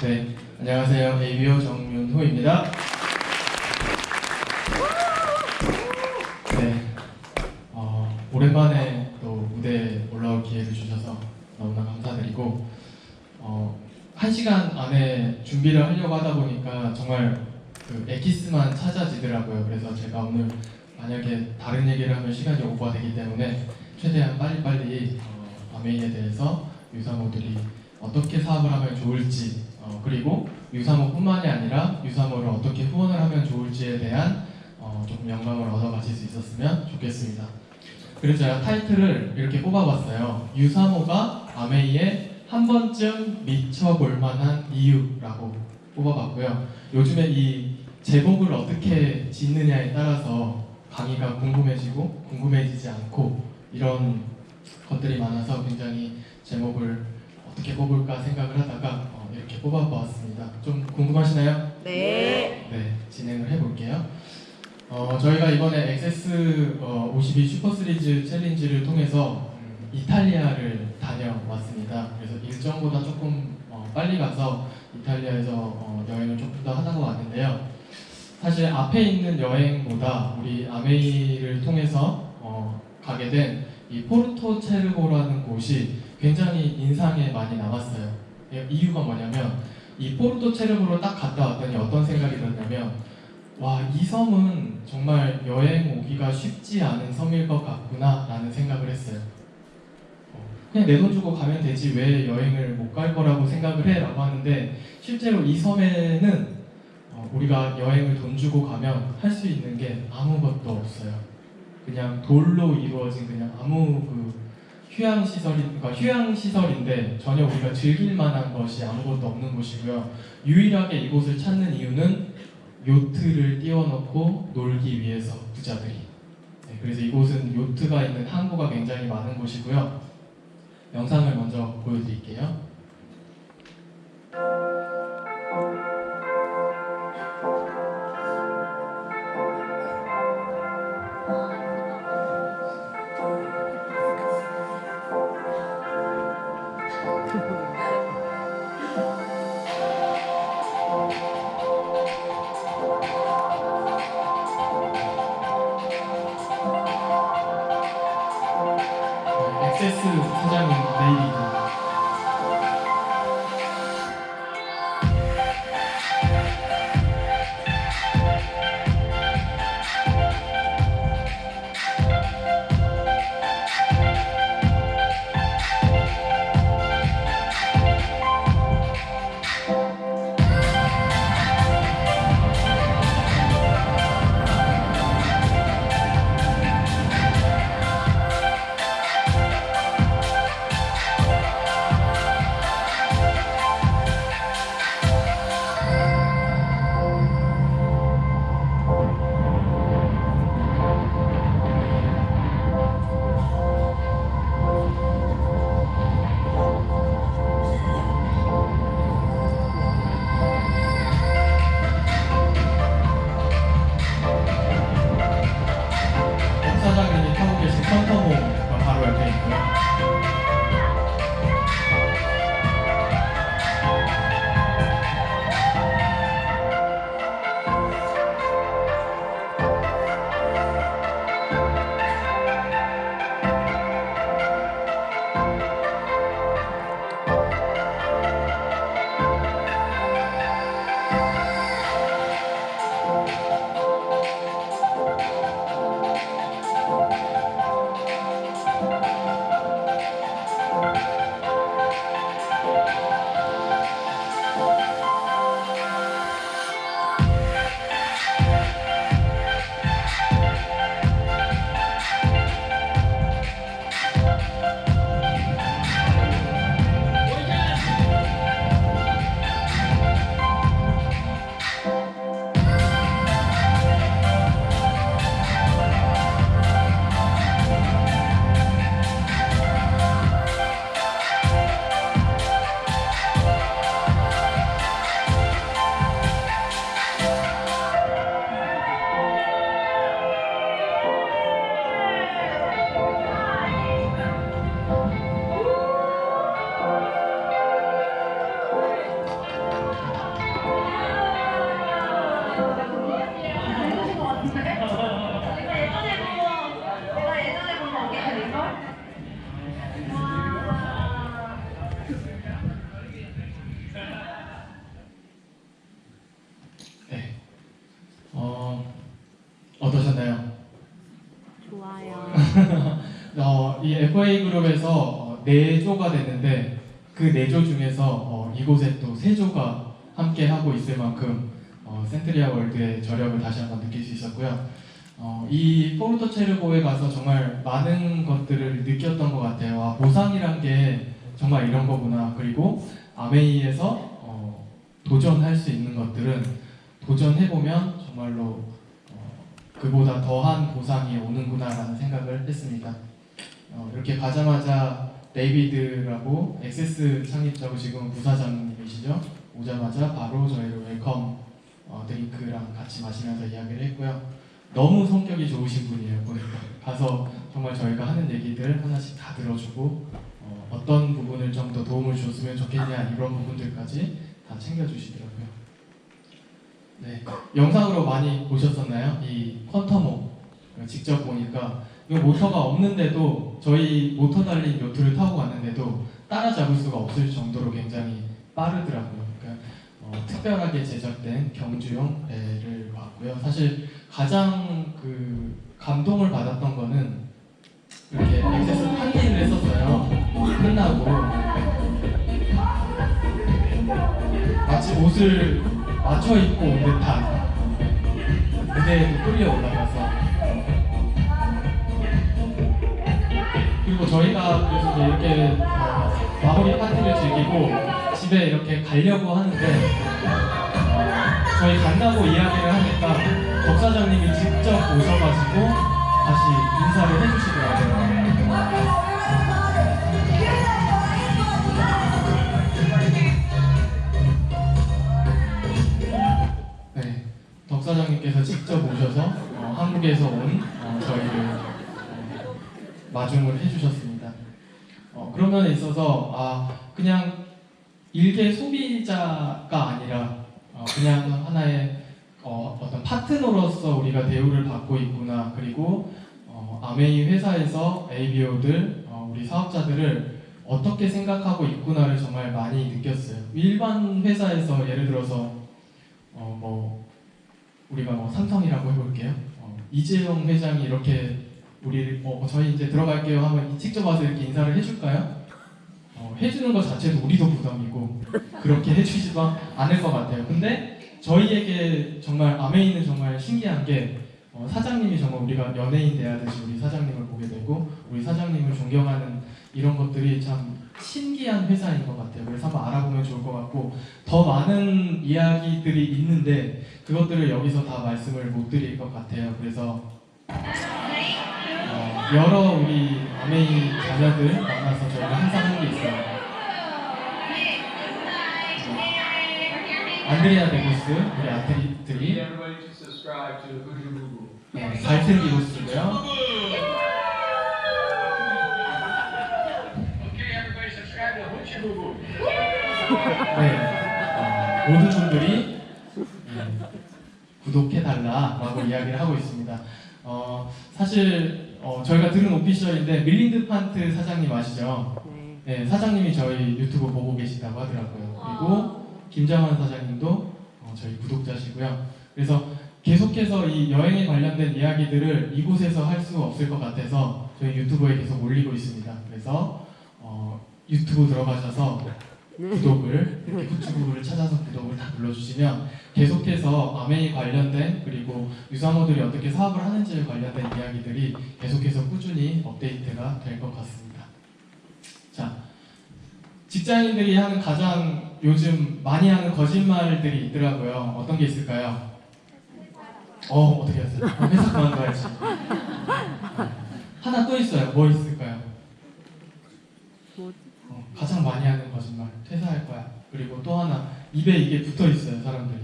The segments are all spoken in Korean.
네, 안녕하세요. ABO 정윤호입니다. 네, 오랜만에 또 무대에 올라올 기회를 주셔서 너무나 감사드리고 1시간 안에 준비를 하려고 하다 보니까 정말 그 엑기스만 찾아지더라고요. 그래서 제가 오늘 만약에 다른 얘기를 하면 시간이 오버되기 때문에 최대한 빨리빨리 아메이에 대해서 유사모들이 어떻게 사업을 하면 좋을지 그리고 유사모뿐만이 아니라 유사모를 어떻게 후원을 하면 좋을지에 대한 조금 영감을 얻어가실 수 있었으면 좋겠습니다. 그래서 제가 타이틀을 이렇게 뽑아봤어요. 유사모가 아메이에 한 번쯤 미쳐볼 만한 이유라고 뽑아봤고요. 요즘에 이 제목을 어떻게 짓느냐에 따라서 강의가 궁금해지고 궁금해지지 않고 이런 것들이 많아서 굉장히 제목을 어떻게 뽑을까 생각을 하다가 이렇게 뽑아보았습니다. 좀 궁금하시나요? 네. 네, 진행을 해볼게요. 저희가 이번에 XS52 슈퍼시리즈 챌린지를 통해서 이탈리아를 다녀왔습니다. 그래서 일정보다 조금 빨리 가서 이탈리아에서 여행을 조금 더 하다가 왔는데요. 사실 앞에 있는 여행보다 우리 아메이를 통해서 가게 된 이 포르토체르고라는 곳이 굉장히 인상에 많이 남았어요. 이유가 뭐냐면 이 포르토체르고로 딱 갔다 왔더니 어떤 생각이 들었냐면 와, 이 섬은 정말 여행 오기가 쉽지 않은 섬일 것 같구나 라는 생각을 했어요. 그냥 내 돈 주고 가면 되지 왜 여행을 못 갈 거라고 생각을 해? 라고 하는데 실제로 이 섬에는 우리가 여행을 돈 주고 가면 할 수 있는 게 아무것도 없어요. 그냥 돌로 이루어진 그냥 아무 휴양시설인데 전혀 우리가 즐길 만한 것이 아무것도 없는 곳이고요. 유일하게 이곳을 찾는 이유는 요트를 띄워놓고 놀기 위해서 부자들이. 네, 그래서 이곳은 요트가 있는 항구가 굉장히 많은 곳이고요. 영상을 먼저 보여드릴게요. XS 사장님 내일이고 이 FA 그룹에서 4조가 됐는데 그 4조 중에서 이곳에 또 3조가 함께 하고 있을 만큼 센트리아 월드의 저력을 다시 한번 느낄 수 있었고요. 이 포르토 체르보에 가서 정말 많은 것들을 느꼈던 것 같아요. 아, 보상이란 게 정말 이런 거구나. 그리고 아메이에서 도전할 수 있는 것들은 도전해보면 정말로 그보다 더한 보상이 오는구나라는 생각을 했습니다. 이렇게 가자마자 데이비드라고 엑세스 창립자고 지금 부사장님이시죠? 오자마자 바로 저희를 웰컴 드링크랑 같이 마시면서 이야기를 했고요. 너무 성격이 좋으신 분이에요. 보니까 가서 정말 저희가 하는 얘기들 하나씩 다 들어주고 어떤 부분을 좀 더 도움을 줬으면 좋겠냐 이런 부분들까지 다 챙겨주시더라고요. 네, 영상으로 많이 보셨었나요? 이 퀀텀호 직접 보니까 이 모터가 없는데도 저희 모터 달린 요트를 타고 갔는데도 따라잡을 수가 없을 정도로 굉장히 빠르더라고요. 그러니까 특별하게 제작된 경주용 배를 봤고요. 사실 가장 감동을 받았던 거는 이렇게 엑세스 판넬을 했었어요. 끝나고 마치 옷을 맞춰 입고 온 듯한 무대에도 끌려 올라가서 그리고 저희가 그래서 이제 이렇게 마무리 파티를 즐기고 집에 이렇게 가려고 하는데 저희 간다고 이야기를 하니까 덕사장님이 직접 오셔가지고 다시 인사를 해주시더라고요. 네, 덕사장님께서 직접 오셔서 한국에서 온 저희를 마중을 해주셨습니다. 그런 면에 있어서 그냥 일개 소비자가 아니라 그냥 하나의 어떤 파트너로서 우리가 대우를 받고 있구나. 그리고 아메이 회사에서 ABO들 우리 사업자들을 어떻게 생각하고 있구나를 정말 많이 느꼈어요. 일반 회사에서 예를 들어서 우리가 삼성이라고 해볼게요. 이재용 회장이 이렇게 우리 저희 이제 들어갈게요 하면 직접 와서 이렇게 인사를 해줄까요? 해주는 것 자체도 우리도 부담이고 그렇게 해주지도 않을 것 같아요. 근데 저희에게 정말 아메이는 정말 신기한 게 사장님이 정말 우리가 연예인 대하듯이 우리 사장님을 보게 되고 우리 사장님을 존경하는 이런 것들이 참 신기한 회사인 것 같아요. 그래서 한번 알아보면 좋을 것 같고 더 많은 이야기들이 있는데 그것들을 여기서 다 말씀을 못 드릴 것 같아요. 그래서 여러 우리 아메이 자녀들 만나서 저희가 항상 하는 게 있어요. 안드레아 데고스, 우리 아트리트들이 발튼 디고스고요. 네, 모든 분들이 구독해달라라고 이야기를 하고 있습니다. 사실 저희가 들은 오피셜인데 밀린드 판트 사장님 아시죠? 네, 사장님이 저희 유튜브 보고 계시다고 하더라고요. 그리고 김장환 사장님도 저희 구독자시고요. 그래서 계속해서 이 여행에 관련된 이야기들을 이곳에서 할 수 없을 것 같아서 저희 유튜브에 계속 올리고 있습니다. 그래서 유튜브 들어가셔서 구독을 이렇게 후추부를 찾아서 구독을 다 눌러주시면 계속해서 아메이 관련된 그리고 유사모들이 어떻게 사업을 하는지에 관련된 이야기들이 계속해서 꾸준히 업데이트가 될 것 같습니다. 자, 직장인들이 하는 가장 요즘 많이 하는 거짓말들이 있더라고요. 어떤 게 있을까요? 어떻게 하세요? 회사 그만둬야지. 하나 또 있어요. 뭐 있을까요? 가장 많이 하는 거짓말. 퇴사할 거야. 그리고 또 하나 입에 이게 붙어 있어요. 사람들이.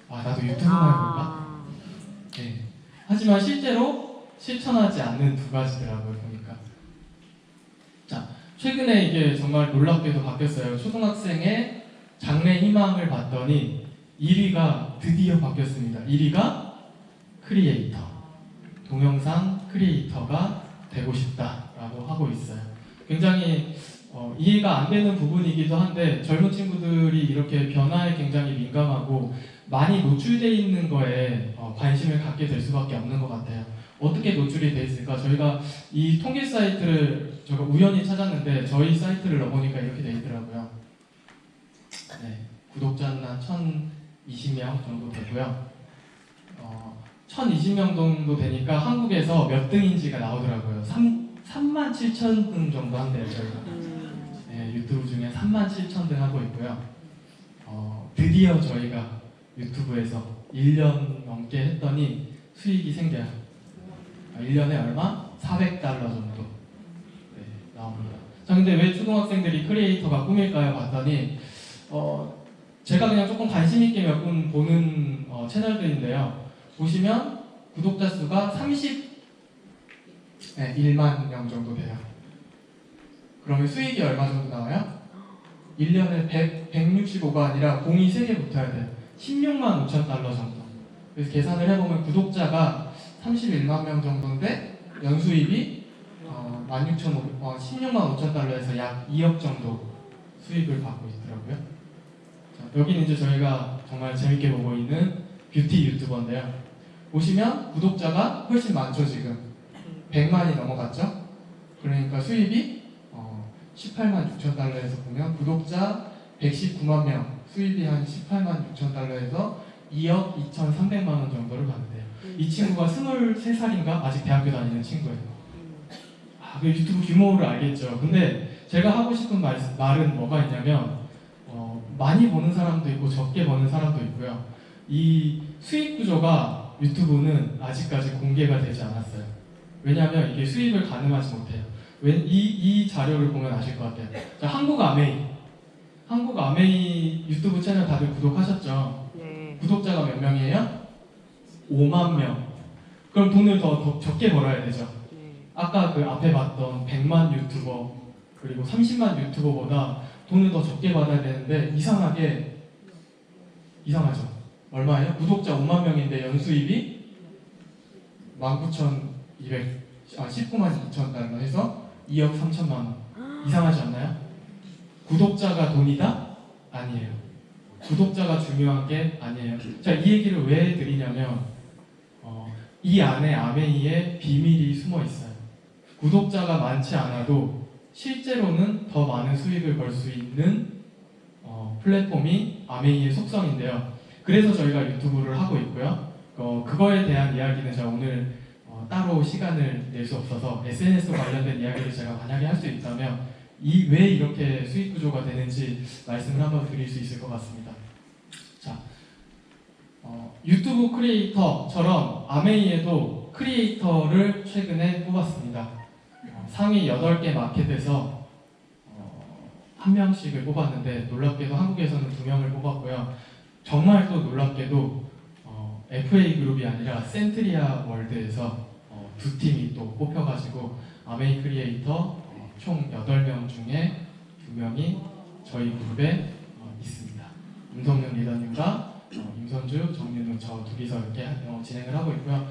나도 유튜브만 해볼까? 네. 하지만 실제로 실천하지 않는 두 가지더라고요. 보니까. 자, 최근에 이게 정말 놀랍게도 바뀌었어요. 초등학생의 장래 희망을 봤더니 1위가 드디어 바뀌었습니다. 1위가 크리에이터. 동영상 크리에이터가 되고 싶다라고 하고 있어요. 굉장히 이해가 안 되는 부분이기도 한데 젊은 친구들이 이렇게 변화에 굉장히 민감하고 많이 노출되어 있는 거에 관심을 갖게 될 수밖에 없는 것 같아요. 어떻게 노출이 돼 있을까? 저희가 이 통계 사이트를 제가 우연히 찾았는데 저희 사이트를 넣어보니까 이렇게 돼 있더라고요. 네, 구독자는 한 1,020명 정도 되고요. 1,020명 정도 되니까 한국에서 몇 등인지가 나오더라고요. 37,000등 정도 한대요, 저희가. 네, 유튜브 중에 37,000등 하고 있고요. 드디어 저희가 유튜브에서 1년 넘게 했더니 수익이 생겨요. 1년에 얼마? 400달러 정도 네, 나옵니다. 자, 근데 왜 초등학생들이 크리에이터가 꿈일까요? 봤더니 제가 그냥 조금 관심 있게 몇 분 보는 채널들인데요. 보시면 구독자 수가 31만 명 정도 돼요. 그러면 수익이 얼마 정도 나와요? 1년에 165가 아니라 공이 3개 붙어야 돼요. 16만 5천 달러 정도. 그래서 계산을 해보면 구독자가 31만 명 정도인데 연수입이 16만 5천 달러에서 약 2억 정도 수익을 받고 있더라고요. 자, 여기는 이제 저희가 정말 재밌게 보고 있는 뷰티 유튜버인데요. 보시면 구독자가 훨씬 많죠. 지금 100만이 넘어갔죠. 그러니까 수입이 18만 6천 달러에서 보면 구독자 119만 명, 수입이 한 18만 6천 달러에서 2억 2,300만 원 정도를 받는데요. 이 친구가 23살인가? 아직 대학교 다니는 친구예요. 그 유튜브 규모를 알겠죠. 근데 제가 하고 싶은 말은 뭐가 있냐면 많이 버는 사람도 있고 적게 버는 사람도 있고요. 이 수익 구조가 유튜브는 아직까지 공개가 되지 않았어요. 왜냐하면 이게 수익을 가늠하지 못해요. 이 자료를 보면 아실 것 같아요. 자, 한국 아메이 유튜브 채널 다들 구독하셨죠? 네. 구독자가 몇 명이에요? 5만 명. 그럼 돈을 더 적게 벌어야 되죠. 네. 아까 그 앞에 봤던 100만 유튜버 그리고 30만 유튜버보다 돈을 더 적게 받아야 되는데 이상하죠. 얼마예요? 구독자 5만 명인데 연수입이 19만 2천 달러 해서 2억 3천만 원. 이상하지 않나요? 구독자가 돈이다? 아니에요. 구독자가 중요한 게 아니에요. 자, 이 얘기를 왜 드리냐면 이 안에 아메이의 비밀이 숨어 있어요. 구독자가 많지 않아도 실제로는 더 많은 수익을 벌 수 있는 플랫폼이 아메이의 속성인데요. 그래서 저희가 유튜브를 하고 있고요. 그거에 대한 이야기는 제가 오늘 따로 시간을 낼 수 없어서 SNS 관련된 이야기를 제가 만약에 할 수 있다면 왜 이렇게 수익 구조가 되는지 말씀을 한번 드릴 수 있을 것 같습니다. 자, 유튜브 크리에이터처럼 아메이에도 크리에이터를 최근에 뽑았습니다. 상위 8개 마켓에서 한 명씩을 뽑았는데 놀랍게도 한국에서는 2명을 뽑았고요. 정말 또 놀랍게도 FA 그룹이 아니라 센트리아 월드에서 2팀이 또 뽑혀가지고 아메이 크리에이터 총 8명 중에 2명이 저희 그룹에 있습니다. 임성윤 리더님과 임선주, 정윤우 저 둘이서 이렇게 진행을 하고 있고요.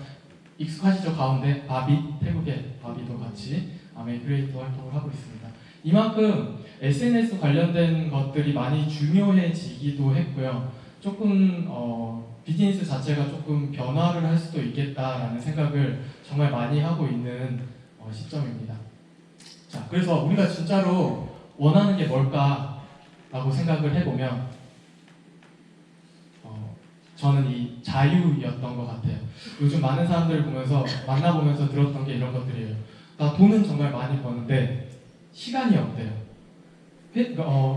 익숙하시죠? 가운데 바비, 태국의 바비도 같이 아메이 크리에이터 활동을 하고 있습니다. 이만큼 SNS 관련된 것들이 많이 중요해지기도 했고요. 조금 비즈니스 자체가 조금 변화를 할 수도 있겠다라는 생각을 정말 많이 하고 있는 시점입니다. 자, 그래서 우리가 진짜로 원하는 게 뭘까라고 생각을 해보면 저는 이 자유였던 것 같아요. 요즘 많은 사람들을 만나보면서 들었던 게 이런 것들이에요. 나 돈은 정말 많이 버는데 시간이 없대요.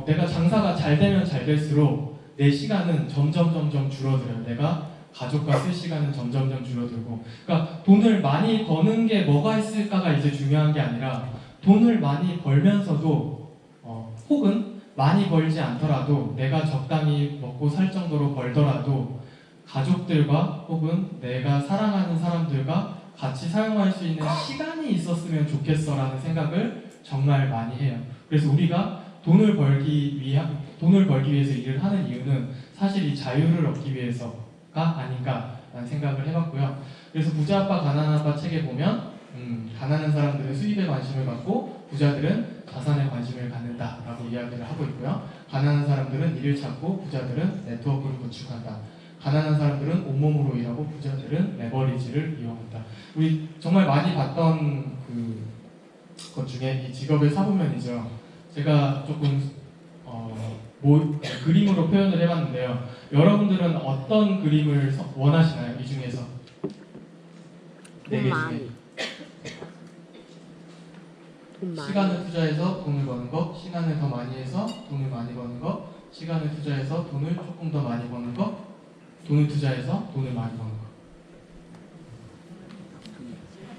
내가 장사가 잘 되면 잘 될수록 내 시간은 점점 줄어들어요. 내가 가족과 쓸 시간은 점점 줄어들고, 그러니까 돈을 많이 버는 게 뭐가 있을까가 이제 중요한 게 아니라 돈을 많이 벌면서도 혹은 많이 벌지 않더라도 내가 적당히 먹고 살 정도로 벌더라도 가족들과 혹은 내가 사랑하는 사람들과 같이 사용할 수 있는 시간이 있었으면 좋겠어라는 생각을 정말 많이 해요. 그래서 우리가 돈을 벌기 위해서 일을 하는 이유는 사실 이 자유를 얻기 위해서가 아닌가라는 생각을 해봤고요. 그래서 부자 아빠 가난한 아빠 책에 보면 가난한 사람들은 수입에 관심을 갖고 부자들은 자산에 관심을 갖는다라고 이야기를 하고 있고요. 가난한 사람들은 일을 찾고 부자들은 네트워크를 구축한다. 가난한 사람들은 온몸으로 일하고 부자들은 레버리지를 이용한다. 우리 정말 많이 봤던 것 중에 이 직업의 사부면이죠. 제가 조금 그림으로 표현을 해봤는데요. 여러분들은 어떤 그림을 원하시나요? 이 중에서 네 개 중에 시간을 투자해서 돈을 버는 거, 시간을 더 많이 해서 돈을 많이 버는 거, 시간을 투자해서 돈을 조금 더 많이 버는 거, 돈을 투자해서 돈을 많이 버는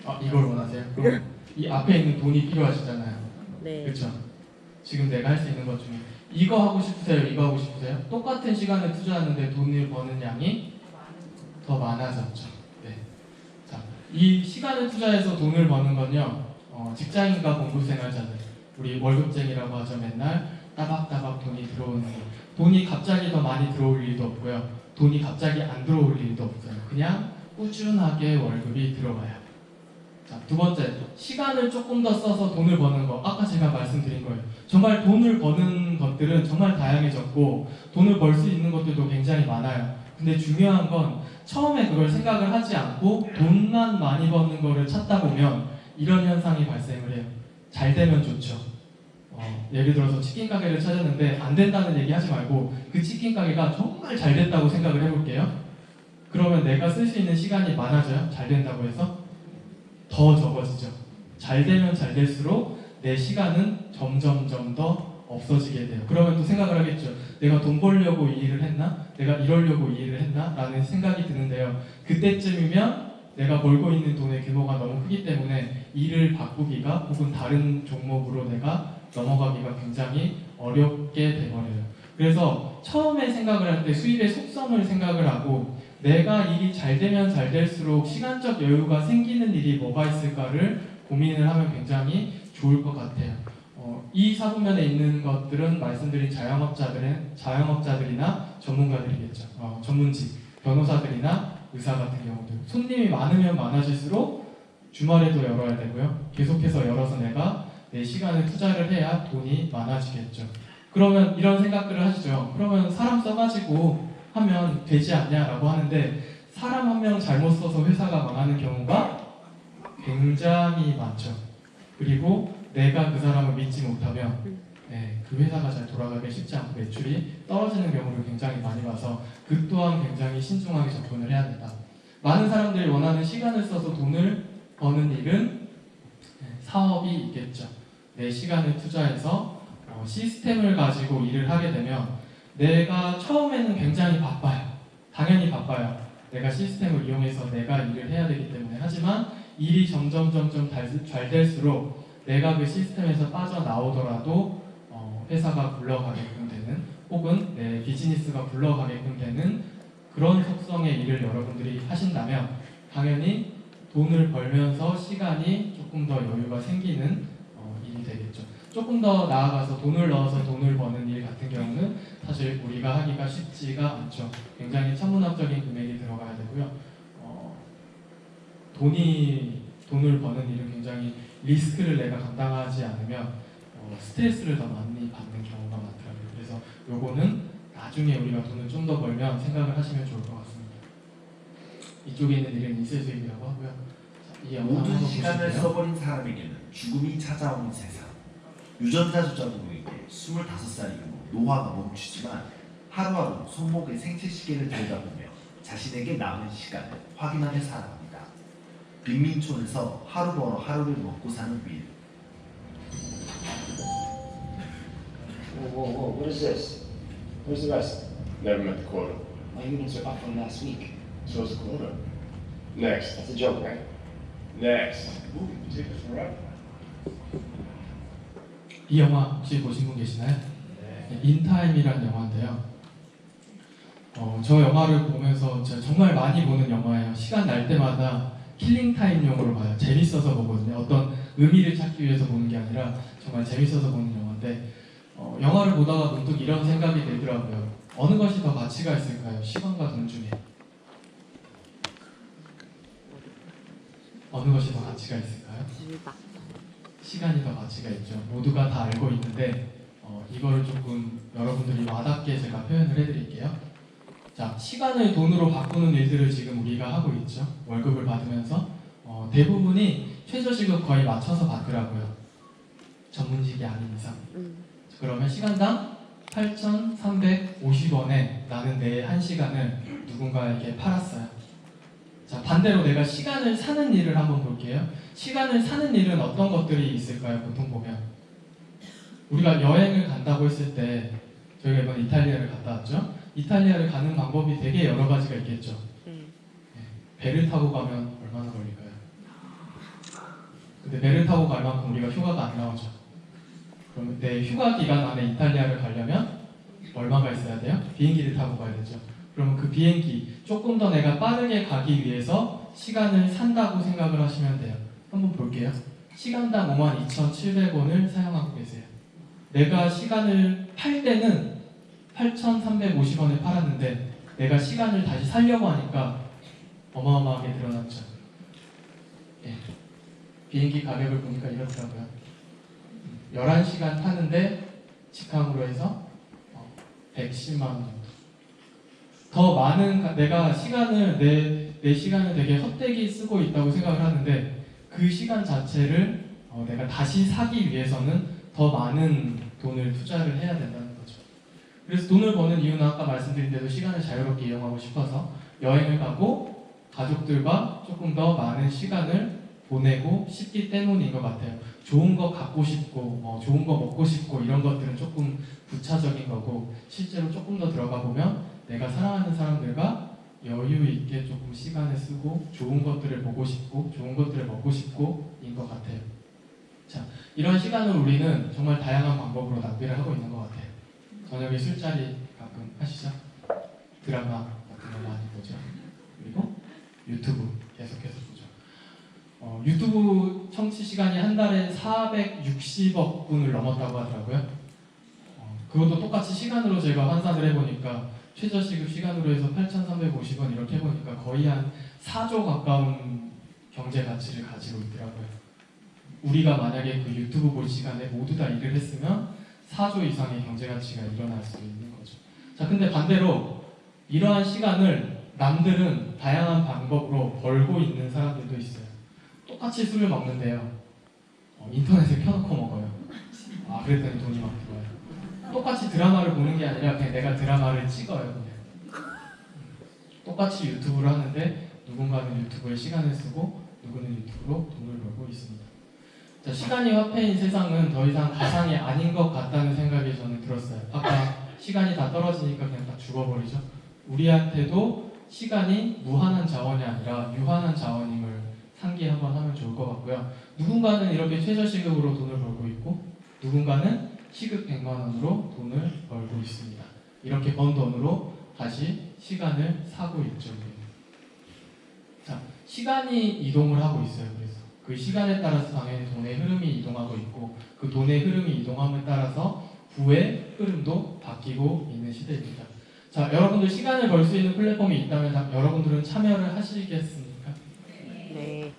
거. 이걸 원하세요? 그럼 이 앞에 있는 돈이 필요하시잖아요. 네. 그렇죠? 지금 내가 할 수 있는 것 중에 이거 하고 싶으세요? 이거 하고 싶으세요? 똑같은 시간을 투자하는데 돈을 버는 양이 더 많아졌죠. 네. 자, 이 시간을 투자해서 돈을 버는 건요. 직장인과 공부생활자들, 우리 월급쟁이라고 하죠. 맨날 따박따박 돈이 들어오는 거. 돈이 갑자기 더 많이 들어올 일도 없고요. 돈이 갑자기 안 들어올 일도 없어요. 그냥 꾸준하게 월급이 들어와요. 자, 두 번째, 시간을 조금 더 써서 돈을 버는 거. 아까 제가 말씀드린 거예요. 정말 돈을 버는 것들은 정말 다양해졌고 돈을 벌 수 있는 것들도 굉장히 많아요. 근데 중요한 건 처음에 그걸 생각을 하지 않고 돈만 많이 버는 거를 찾다 보면 이런 현상이 발생을 해요. 잘 되면 좋죠. 예를 들어서 치킨 가게를 찾았는데 안 된다는 얘기 하지 말고 그 치킨 가게가 정말 잘 됐다고 생각을 해볼게요. 그러면 내가 쓸 수 있는 시간이 많아져요. 잘 된다고 해서 더 적어지죠. 잘 되면 잘 될수록 내 시간은 점점점 더 없어지게 돼요. 그러면 또 생각을 하겠죠. 내가 돈 벌려고 이 일을 했나? 내가 이러려고 이 일을 했나? 라는 생각이 드는데요. 그때쯤이면 내가 벌고 있는 돈의 규모가 너무 크기 때문에 일을 바꾸기가 혹은 다른 종목으로 내가 넘어가기가 굉장히 어렵게 돼버려요. 그래서 처음에 생각을 할 때 수입의 속성을 생각을 하고 내가 일이 잘 되면 잘 될수록 시간적 여유가 생기는 일이 뭐가 있을까를 고민을 하면 굉장히 좋을 것 같아요. 이 사부면에 있는 것들은 말씀드린 자영업자들이나 전문가들이겠죠. 전문직, 변호사들이나 의사 같은 경우들. 손님이 많으면 많아질수록 주말에도 열어야 되고요. 계속해서 열어서 내가 내 시간을 투자를 해야 돈이 많아지겠죠. 그러면 이런 생각들을 하시죠. 그러면 사람 써가지고 하면 되지 않냐라고 하는데 사람 한 명 잘못 써서 회사가 망하는 경우가 굉장히 많죠. 그리고 내가 그 사람을 믿지 못하면 그 회사가 잘 돌아가기 쉽지 않고 매출이 떨어지는 경우를 굉장히 많이 봐서 그 또한 굉장히 신중하게 접근을 해야 된다. 많은 사람들이 원하는 시간을 써서 돈을 버는 일은 사업이 있겠죠. 내 시간을 투자해서 시스템을 가지고 일을 하게 되면 내가 처음에는 굉장히 바빠요. 당연히 바빠요. 내가 시스템을 이용해서 내가 일을 해야 되기 때문에. 하지만 일이 점점 잘 될수록 내가 그 시스템에서 빠져나오더라도 회사가 굴러가게끔 되는 혹은 내 비즈니스가 굴러가게끔 되는 그런 속성의 일을 여러분들이 하신다면 당연히 돈을 벌면서 시간이 조금 더 여유가 생기는 일이 되겠죠. 조금 더 나아가서 돈을 넣어서 돈을 버는 일 같은 경우는 사실 우리가 하기가 쉽지가 않죠. 굉장히 천문학적인 금액이 들어가야 되고요. 돈을 버는 일은 굉장히 리스크를 내가 감당하지 않으면 스트레스를 더 많이 받는 경우가 많더라고요. 그래서 요거는 나중에 우리가 돈을 좀 더 벌면 생각을 하시면 좋을 것 같습니다. 이쪽에 있는 일은 이세수입이라고 하고요. 자, 이 영상 모든 한번 시간을 보실게요. 써버린 사람에게는 죽음이 찾아오는 세상. 유전자 조작으로에게 25살 이후 노화가 멈추지만 하루하루 손목의 생체시계를 들여다보며 자신에게 남은 시간을 확인하며 살아갑니다. 빈민촌에서 하루 벌어 하루를 먹고 사는 윌. Whoa, what is this? Where's the rest? Never met the quota. My units are up from last week. So is the quota. Next. That's a joke, right? Next. Movie, take it forever. 이 영화 혹시 보신 분 계시나요? 인타임이라는 영화인데요. 저 영화를 보면서 제가 정말 많이 보는 영화예요. 시간 날 때마다 킬링타임용으로 봐요. 재밌어서 보거든요. 어떤 의미를 찾기 위해서 보는 게 아니라 정말 재밌어서 보는 영화인데 영화를 보다가 문득 이런 생각이 들더라고요. 어느 것이 더 가치가 있을까요? 시간과 돈 중에 어느 것이 더 가치가 있을까요? 시간이 더 가치가 있죠. 모두가 다 알고 있는데 이거를 조금 여러분들이 와닿게 제가 표현을 해드릴게요. 자, 시간을 돈으로 바꾸는 일들을 지금 우리가 하고 있죠. 월급을 받으면서 대부분이 최저시급 거의 맞춰서 받더라고요. 전문직이 아닌 이상. 그러면 시간당 8,350원에 나는 내 한 시간을 누군가에게 팔았어요. 자, 반대로 내가 시간을 사는 일을 한번 볼게요. 시간을 사는 일은 어떤 것들이 있을까요? 보통 보면 우리가 여행을 간다고 했을 때 저희가 이번 이탈리아를 갔다 왔죠. 이탈리아를 가는 방법이 되게 여러 가지가 있겠죠. 배를 타고 가면 얼마나 걸릴까요? 근데 배를 타고 갈 만큼 우리가 휴가가 안 나오죠. 그러면 내 휴가 기간 안에 이탈리아를 가려면 얼마가 있어야 돼요? 비행기를 타고 가야 되죠. 그러면 그 비행기 조금 더 내가 빠르게 가기 위해서 시간을 산다고 생각을 하시면 돼요. 한번 볼게요. 시간당 52,700원을 사용하고 계세요. 내가 시간을 팔 때는 8,350원에 팔았는데 내가 시간을 다시 살려고 하니까 어마어마하게 늘어났죠. 예. 비행기 가격을 보니까 이렇더라고요. 11시간 타는데 직항으로 해서 110만 원 정도. 더 많은 내가 시간을 내 시간을 되게 헛되게 쓰고 있다고 생각을 하는데 그 시간 자체를 내가 다시 사기 위해서는 더 많은 돈을 투자를 해야 된다는 거죠. 그래서 돈을 버는 이유는 아까 말씀드린 대로 시간을 자유롭게 이용하고 싶어서 여행을 가고 가족들과 조금 더 많은 시간을 보내고 싶기 때문인 것 같아요. 좋은 거 갖고 싶고 좋은 거 먹고 싶고 이런 것들은 조금 부차적인 거고 실제로 조금 더 들어가 보면 내가 사랑하는 사람들과 여유 있게 조금 시간을 쓰고 좋은 것들을 보고 싶고 좋은 것들을 먹고 싶고 인 것 같아요. 자, 이런 시간을 우리는 정말 다양한 방법으로 낭비를 하고 있는 것 같아요. 저녁에 술자리 가끔 하시죠? 드라마 같은 거 많이 보죠. 그리고 유튜브 계속해서 보죠. 유튜브 청취 시간이 한 달에 460억 분을 넘었다고 하더라고요. 그것도 똑같이 시간으로 제가 환산을 해보니까 최저시급 시간으로 해서 8,350원 이렇게 해보니까 거의 한 4조 가까운 경제 가치를 가지고 있더라고요. 우리가 만약에 그 유튜브 볼 시간에 모두 다 일을 했으면 4조 이상의 경제 가치가 일어날 수 있는 거죠. 자, 근데 반대로 이러한 시간을 남들은 다양한 방법으로 벌고 있는 사람들도 있어요. 똑같이 술을 먹는데요. 인터넷에 켜놓고 먹어요. 그랬더니 돈이 막 들어와요. 똑같이 드라마를 보는 게 아니라 그냥 내가 드라마를 찍어요. 그냥. 똑같이 유튜브를 하는데 누군가는 유튜브에 시간을 쓰고 누구는 유튜브로 돈을 벌고 있습니다. 자, 시간이 화폐인 세상은 더 이상 가상이 아닌 것 같다는 생각이 저는 들었어요. 아까 시간이 다 떨어지니까 그냥 다 죽어버리죠. 우리한테도 시간이 무한한 자원이 아니라 유한한 자원임을 상기 한번 하면 좋을 것 같고요. 누군가는 이렇게 최저시급으로 돈을 벌고 있고 누군가는 시급 100만 원으로 돈을 벌고 있습니다. 이렇게 번 돈으로 다시 시간을 사고 있죠. 자, 시간이 이동을 하고 있어요. 그래서 그 시간에 따라서 당연히 돈의 흐름이 이동하고 있고 그 돈의 흐름이 이동함에 따라서 부의 흐름도 바뀌고 있는 시대입니다. 자, 여러분들 시간을 벌 수 있는 플랫폼이 있다면 여러분들은 참여를 하시겠습니까? 네.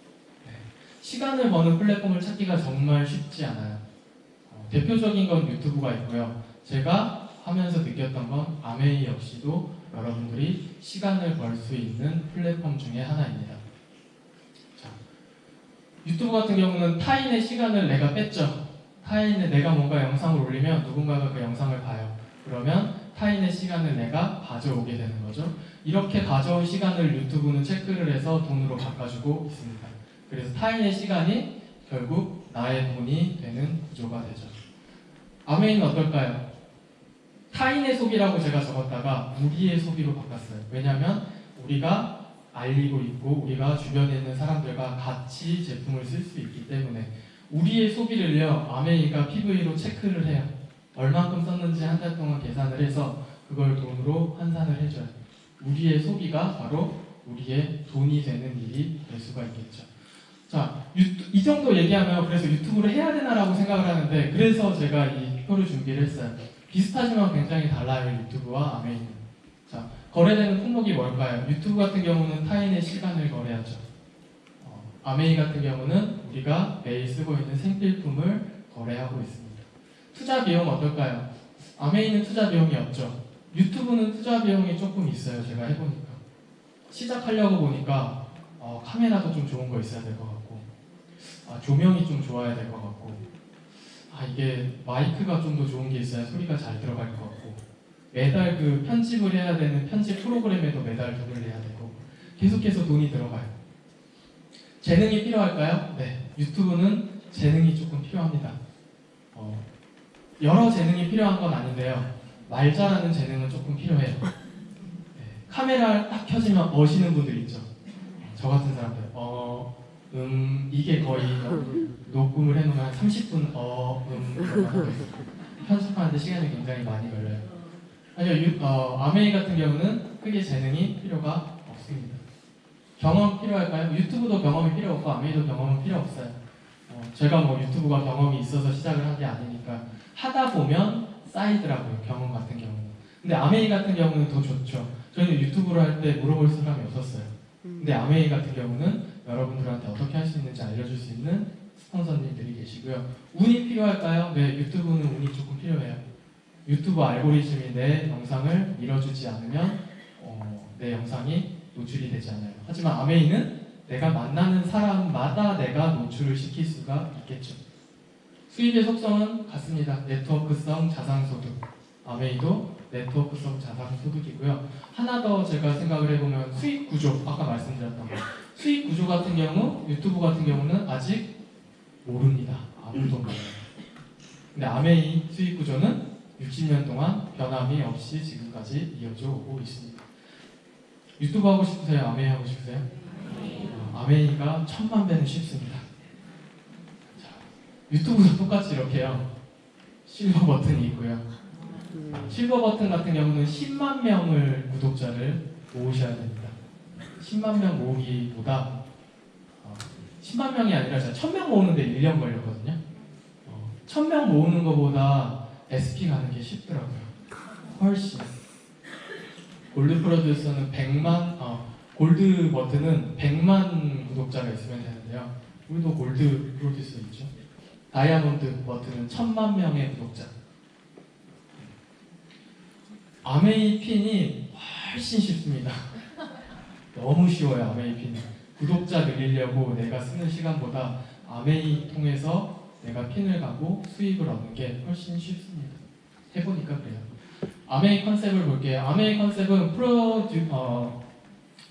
시간을 버는 플랫폼을 찾기가 정말 쉽지 않아요. 대표적인 건 유튜브가 있고요. 제가 하면서 느꼈던 건 아메이 역시도 여러분들이 시간을 벌 수 있는 플랫폼 중에 하나입니다. 자, 유튜브 같은 경우는 타인의 시간을 내가 뺐죠. 타인의 내가 뭔가 영상을 올리면 누군가가 그 영상을 봐요. 그러면 타인의 시간을 내가 가져오게 되는 거죠. 이렇게 가져온 시간을 유튜브는 체크를 해서 돈으로 바꿔주고 있습니다. 그래서 타인의 시간이 결국 나의 돈이 되는 구조가 되죠. 아메이는 어떨까요? 타인의 소비라고 제가 적었다가 우리의 소비로 바꿨어요. 왜냐하면 우리가 알리고 있고 우리가 주변에 있는 사람들과 같이 제품을 쓸 수 있기 때문에 우리의 소비를요 아메이가 PV로 체크를 해요. 얼만큼 썼는지 한 달 동안 계산을 해서 그걸 돈으로 환산을 해줘요. 우리의 소비가 바로 우리의 돈이 되는 일이 될 수가 있겠죠. 자, 이 정도 얘기하면 그래서 유튜브를 해야 되나라고 생각을 하는데 그래서 제가 이 표를 준비를 했어요. 비슷하지만 굉장히 달라요. 유튜브와 아메이는. 자, 거래되는 품목이 뭘까요? 유튜브 같은 경우는 타인의 시간을 거래하죠. 아메이 같은 경우는 우리가 매일 쓰고 있는 생필품을 거래하고 있습니다. 투자 비용 어떨까요? 아메이는 투자 비용이 없죠. 유튜브는 투자 비용이 조금 있어요. 제가 해보니까 시작하려고 보니까 카메라도 좀 좋은 거 있어야 될 것 같고, 조명이 좀 좋아야 될 것 같고, 이게 마이크가 좀 더 좋은 게 있어야 소리가 잘 들어갈 것 같고, 매달 그 편집을 해야 되는 편집 프로그램에도 매달 돈을 내야 되고, 계속해서 돈이 들어가요. 재능이 필요할까요? 네, 유튜브는 재능이 조금 필요합니다. 여러 재능이 필요한 건 아닌데요. 말 잘하는 재능은 조금 필요해요. 네, 카메라 딱 켜지면 어시는 분들 있죠. 저 같은 사람들. 이게 거의 녹음을 해놓으면 한 30분 편집하는데 시간이 굉장히 많이 걸려요. 아니요, 아메이 같은 경우는 크게 재능이 필요가 없습니다. 경험 필요할까요? 유튜브도 경험이 필요 없고 아메이도 경험은 필요 없어요. 제가 뭐 유튜브가 경험이 있어서 시작을 한 게 아니니까 하다 보면 쌓이더라고요. 경험 같은 경우는. 근데 아메이 같은 경우는 더 좋죠. 저희는 유튜브를 할 때 물어볼 사람이 없었어요. 근데 아메이 같은 경우는 여러분들한테 어떻게 할 수 있는지 알려줄 수 있는 스폰서님들이 계시고요. 운이 필요할까요? 네, 유튜브는 운이 조금 필요해요. 유튜브 알고리즘이 내 영상을 밀어주지 않으면 내 영상이 노출이 되지 않아요. 하지만 아메이는 내가 만나는 사람마다 내가 노출을 시킬 수가 있겠죠. 수입의 속성은 같습니다. 네트워크성 자산소득. 아메이도 네트워크성 자산소득이고요. 하나 더 제가 생각을 해보면 수익 구조, 아까 말씀드렸던 거. 수익 구조 같은 경우, 유튜브 같은 경우는 아직 모릅니다. 아무도 몰라요. 근데 아메이 수익 구조는 60년 동안 변함이 없이 지금까지 이어져 오고 있습니다. 유튜브 하고 싶으세요? 아메이 하고 싶으세요? 아메이가 1000만 배는 쉽습니다. 자, 유튜브도 똑같이 이렇게요. 실버 버튼이 있고요. 실버 버튼 같은 경우는 10만 명을 구독자를 모으셔야 됩니다. 10만 명 모으기보다 10만 명이 아니라 제가 1000명 모으는데 1년 걸렸거든요. 1000명 모으는 것보다 SP 가는 게 쉽더라고요. 훨씬. 골드 프로듀서는 100만, 골드 버튼은 100만 구독자가 있으면 되는데요. 우리도 골드 프로듀서 있죠. 다이아몬드 버튼은 1000만 명의 구독자. 아메이 핀이 훨씬 쉽습니다. 너무 쉬워요. 아메이 핀은. 구독자 늘리려고 내가 쓰는 시간보다 아메이 통해서 내가 핀을 가고 수익을 얻는 게 훨씬 쉽습니다. 해보니까 그래요. 아메이 컨셉을 볼게요. 아메이 컨셉은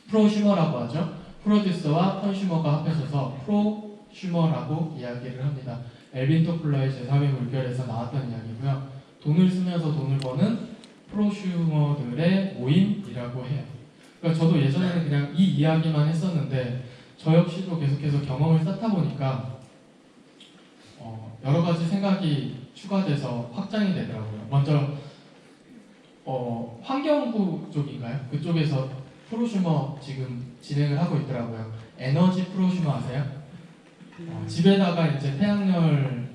프로슈머라고 하죠. 프로듀서와 컨슈머가 합해져서 프로슈머라고 이야기를 합니다. 엘빈 토플러의 제3의 물결에서 나왔던 이야기고요. 돈을 쓰면서 돈을 버는 프로슈머들의 모임이라고 해요. 그러니까 저도 예전에는 그냥 이 이야기만 했었는데 저 역시도 계속해서 경험을 쌓다 보니까 여러 가지 생각이 추가돼서 확장이 되더라고요. 먼저 환경부 쪽인가요? 그쪽에서 프로슈머 지금 진행을 하고 있더라고요. 에너지 프로슈머 아세요? 집에다가 이제 태양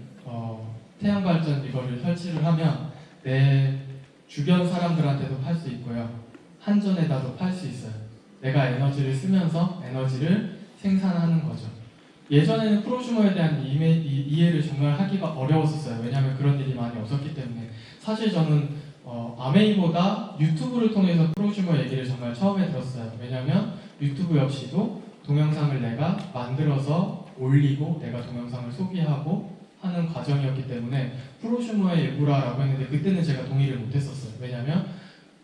발전 이거를 설치를 하면 내 주변 사람들한테도 팔 수 있고요. 한전에다도 팔 수 있어요. 내가 에너지를 쓰면서 에너지를 생산하는 거죠. 예전에는 프로슈머에 대한 이해를 정말 하기가 어려웠었어요. 왜냐하면 그런 일이 많이 없었기 때문에. 사실 저는 아메이보다 유튜브를 통해서 프로슈머 얘기를 정말 처음에 들었어요. 왜냐하면 유튜브 역시도 동영상을 내가 만들어서 올리고 내가 동영상을 소비하고 하는 과정이었기 때문에 프로슈머의 일부라고 했는데 그때는 제가 동의를 못했었어요. 왜냐하면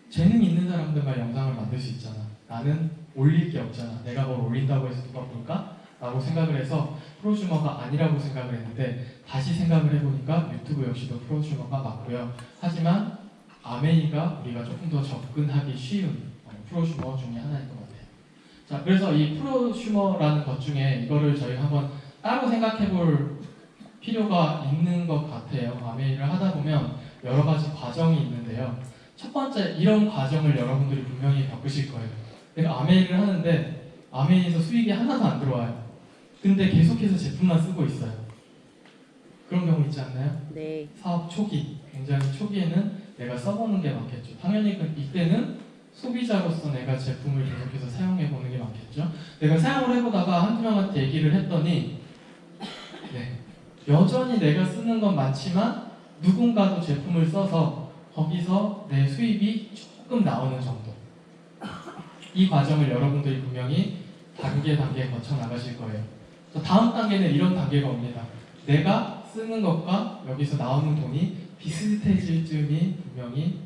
재능 있는 사람들만 영상을 만들 수 있잖아. 나는 올릴 게 없잖아. 내가 뭘 올린다고 해서 누가 볼까? 라고 생각을 해서 프로슈머가 아니라고 생각을 했는데 다시 생각을 해보니까 유튜브 역시도 프로슈머가 맞고요. 하지만 아메이가 우리가 조금 더 접근하기 쉬운 프로슈머 중에 하나인 것 같아요. 자, 그래서 이 프로슈머라는 것 중에 이거를 저희 한번 따로 생각해볼 필요가 있는 것 같아요. 아메이를 하다 보면 여러 가지 과정이 있는데요. 첫 번째, 이런 과정을 여러분들이 분명히 겪으실 거예요. 내가 아메이를 하는데 아메이에서 수익이 하나도 안 들어와요. 근데 계속해서 제품만 쓰고 있어요. 그런 경우 있지 않나요? 네. 사업 초기, 굉장히 초기에는 내가 써보는 게 많겠죠. 당연히 이때는 소비자로서 내가 제품을 계속해서 사용해보는 게 많겠죠. 내가 사용을 해보다가 한두 명한테 얘기를 했더니 여전히 내가 쓰는 건 많지만 누군가도 제품을 써서 거기서 내 수입이 조금 나오는 정도. 이 과정을 여러분들이 분명히 단계 거쳐 나가실 거예요. 다음 단계는 이런 단계가 옵니다. 내가 쓰는 것과 여기서 나오는 돈이 비슷해질 즈음이 분명히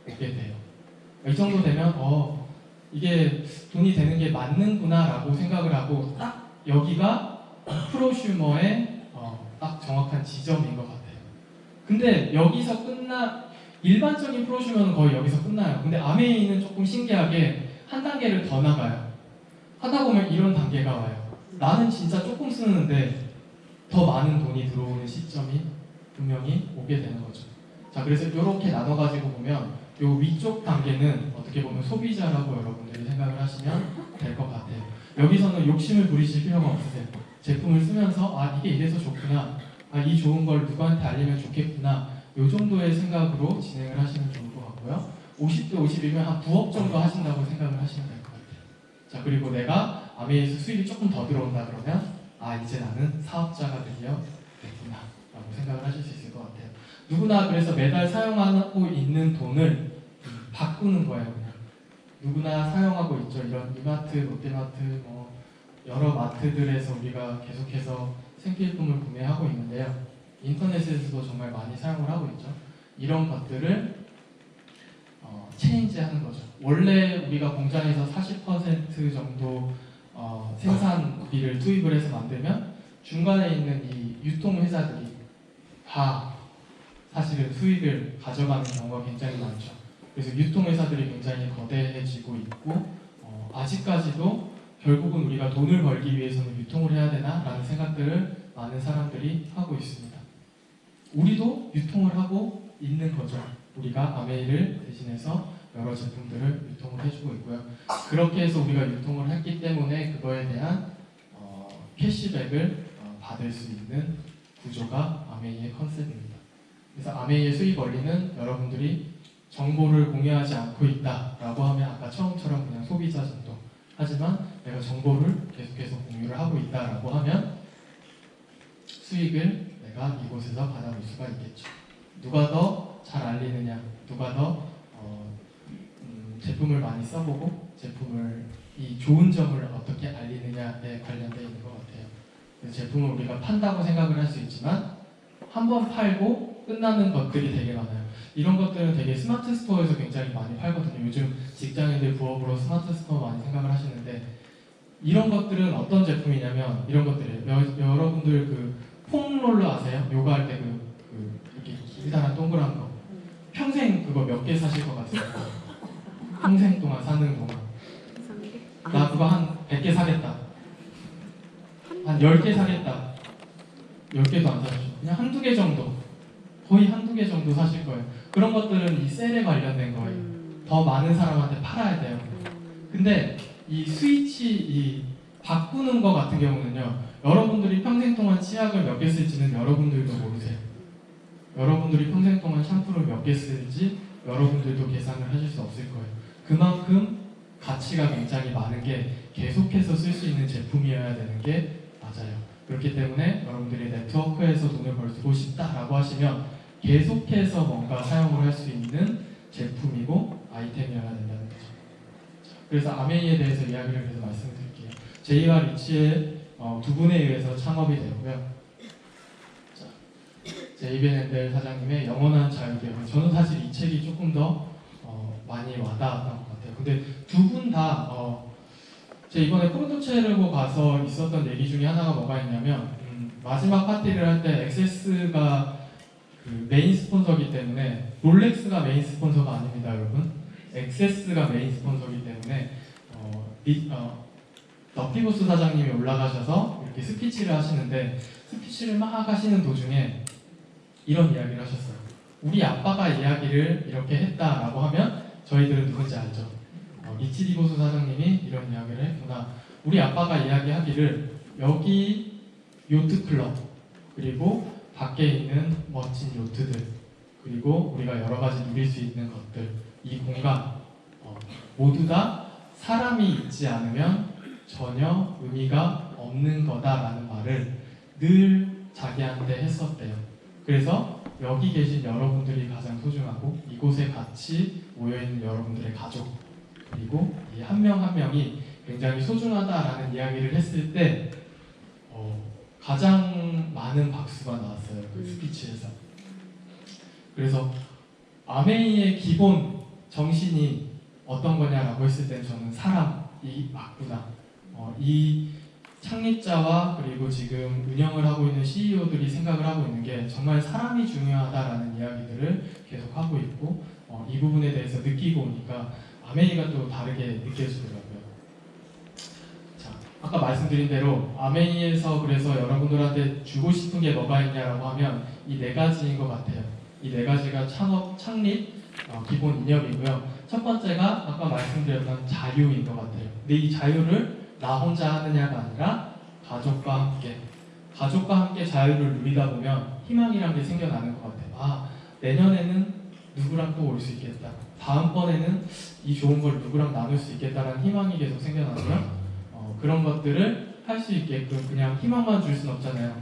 오게 돼요. 이 정도 되면 이게 돈이 되는 게 맞는구나 라고 생각을 하고 딱 여기가 프로슈머의 딱 정확한 지점인 것 같아요. 근데 여기서 일반적인 프로슈머는 거의 여기서 끝나요. 근데 아메이는 조금 신기하게 한 단계를 더 나가요. 하다 보면 이런 단계가 와요. 나는 진짜 조금 쓰는데 더 많은 돈이 들어오는 시점이 분명히 오게 되는 거죠. 자, 그래서 이렇게 나눠가지고 보면 요 위쪽 단계는 어떻게 보면 소비자라고 여러분들이 생각을 하시면 될 것 같아요. 여기서는 욕심을 부리실 필요가 없으세요. 제품을 쓰면서 이게 이래서 좋구나, 이 좋은 걸 누구한테 알리면 좋겠구나, 요 정도의 생각으로 진행을 하시면 좋을 것 같고요. 50대 50이면 한 9억 정도 하신다고 생각을 하시면 될 것 같아요. 자, 그리고 내가 아메이에서 수입이 조금 더 들어온다 그러면 이제 나는 사업자가 되어 됐구나 라고 생각을 하실 수 있을 것 같아요. 누구나 그래서 매달 사용하고 있는 돈을 바꾸는 거예요. 그냥 누구나 사용하고 있죠. 이런 이마트, 롯데마트, 여러 마트들에서 우리가 계속해서 생필품을 구매하고 있는데요. 인터넷에서도 정말 많이 사용을 하고 있죠. 이런 것들을 체인지하는 거죠. 원래 우리가 공장에서 40% 정도 생산비를 투입을 해서 만들면 중간에 있는 이 유통회사들이 다 사실은 수익을 가져가는 경우가 굉장히 많죠. 그래서 유통회사들이 굉장히 거대해지고 있고 아직까지도 결국은 우리가 돈을 벌기 위해서는 유통을 해야 되나? 라는 생각들을 많은 사람들이 하고 있습니다. 우리도 유통을 하고 있는 거죠. 우리가 아메이를 대신해서 여러 제품들을 유통을 해주고 있고요. 그렇게 해서 우리가 유통을 했기 때문에 그거에 대한 캐시백을 받을 수 있는 구조가 아메이의 컨셉입니다. 그래서 아메이의 수익 원리는 여러분들이 정보를 공유하지 않고 있다라고 하면 아까 처음처럼 그냥 소비자 정도. 하지만 내가 정보를 계속해서 공유를 하고 있다라고 하면 수익을 내가 이곳에서 받아볼 수가 있겠죠. 누가 더 잘 알리느냐, 누가 더 제품을 많이 써보고 제품을 이 좋은 점을 어떻게 알리느냐에 관련되어 있는 것 같아요. 그래서 제품을 우리가 판다고 생각을 할 수 있지만 한번 팔고 끝나는 것들이 되게 많아요. 이런 것들은 되게 스마트 스토어에서 굉장히 많이 팔거든요. 요즘 직장인들 부업으로 스마트 스토어 많이 생각을 하시는데 이런 것들은 어떤 제품이냐면 이런 것들이에요. 여러분들 그 폼롤러 아세요? 요가할 때 이렇게 길다란 동그란 거 평생 그거 몇 개 사실 것 같아요. 평생 동안 사는 동안 나 그거 한 100개 사겠다, 한 10개 사겠다. 10개도 안 사죠. 그냥 한두 개 정도, 거의 한두 개 정도 사실 거예요. 그런 것들은 이 셀에 관련된 거예요. 더 많은 사람한테 팔아야 돼요. 근데 이 스위치, 이 바꾸는 거 같은 경우는요, 여러분들이 평생 동안 치약을 몇 개 쓸지는 여러분들도 모르세요. 여러분들이 평생 동안 샴푸를 몇 개 쓸지 여러분들도 계산을 하실 수 없을 거예요. 그만큼 가치가 굉장히 많은 게 계속해서 쓸 수 있는 제품이어야 되는 게 맞아요. 그렇기 때문에 여러분들이 네트워크에서 돈을 벌고 싶다라고 하시면 계속해서 뭔가 사용을 할 수 있는 제품이고 아이템이어야 된다는 거죠. 그래서 아메이에 대해서 이야기를 계속 말씀드릴게요. 제이와 리치의 두 분에 의해서 창업이 되었고요. 제이벤앤델 사장님의 영원한 자유계획. 저는 사실 이 책이 조금 더 많이 와닿았던 것 같아요. 근데 두 분 다 제가 이번에 포르토체르고 가서 있었던 얘기 중에 하나가 뭐가 있냐면 마지막 파티를 할 때 엑세스가 그 메인 스폰서이기 때문에 롤렉스가 메인 스폰서가 아닙니다, 여러분. 엑세스가 메인 스폰서이기 때문에 너피보스 사장님이 올라가셔서 이렇게 스피치를 하시는데 스피치를 막 하시는 도중에 이런 이야기를 하셨어요. 우리 아빠가 이야기를 이렇게 했다라고 하면 저희들은 누군지 알죠. 리치 디보스 사장님이 이런 이야기를 했구나. 우리 아빠가 이야기하기를 여기 요트클럽, 그리고 밖에 있는 멋진 요트들, 그리고 우리가 여러 가지 누릴 수 있는 것들, 이 공간 모두 다 사람이 있지 않으면 전혀 의미가 없는 거다라는 말을 늘 자기한테 했었대요. 그래서 여기 계신 여러분들이 가장 소중하고 이곳에 같이 모여있는 여러분들의 가족 그리고 이 한 명 한 명이 굉장히 소중하다라는 이야기를 했을 때 가장 많은 박수가 나왔어요. 그 스피치에서. 그래서 아메이의 기본 정신이 어떤 거냐라고 했을 때 저는 사람이 맞구나. 이 창립자와 그리고 지금 운영을 하고 있는 CEO들이 생각을 하고 있는 게 정말 사람이 중요하다라는 이야기들을 계속 하고 있고 이 부분에 대해서 느끼고 오니까 아메이가 또 다르게 느껴지더라고요. 자, 아까 말씀드린 대로 아메이에서 그래서 여러분들한테 주고 싶은 게 뭐가 있냐라고 하면 이 네 가지인 것 같아요. 이 네 가지가 창립 기본 인력이고요. 첫 번째가 아까 말씀드렸던 자유인 것 같아요. 근데 이 자유를 나 혼자 하느냐가 아니라 가족과 함께 자유를 누리다 보면 희망이란 게 생겨나는 것 같아요. 아, 내년에는 누구랑 또 올 수 있겠다. 다음번에는 이 좋은 걸 누구랑 나눌 수 있겠다라는 희망이 계속 생겨나고요. 그런 것들을 할 수 있게끔 그냥 희망만 줄 수는 없잖아요.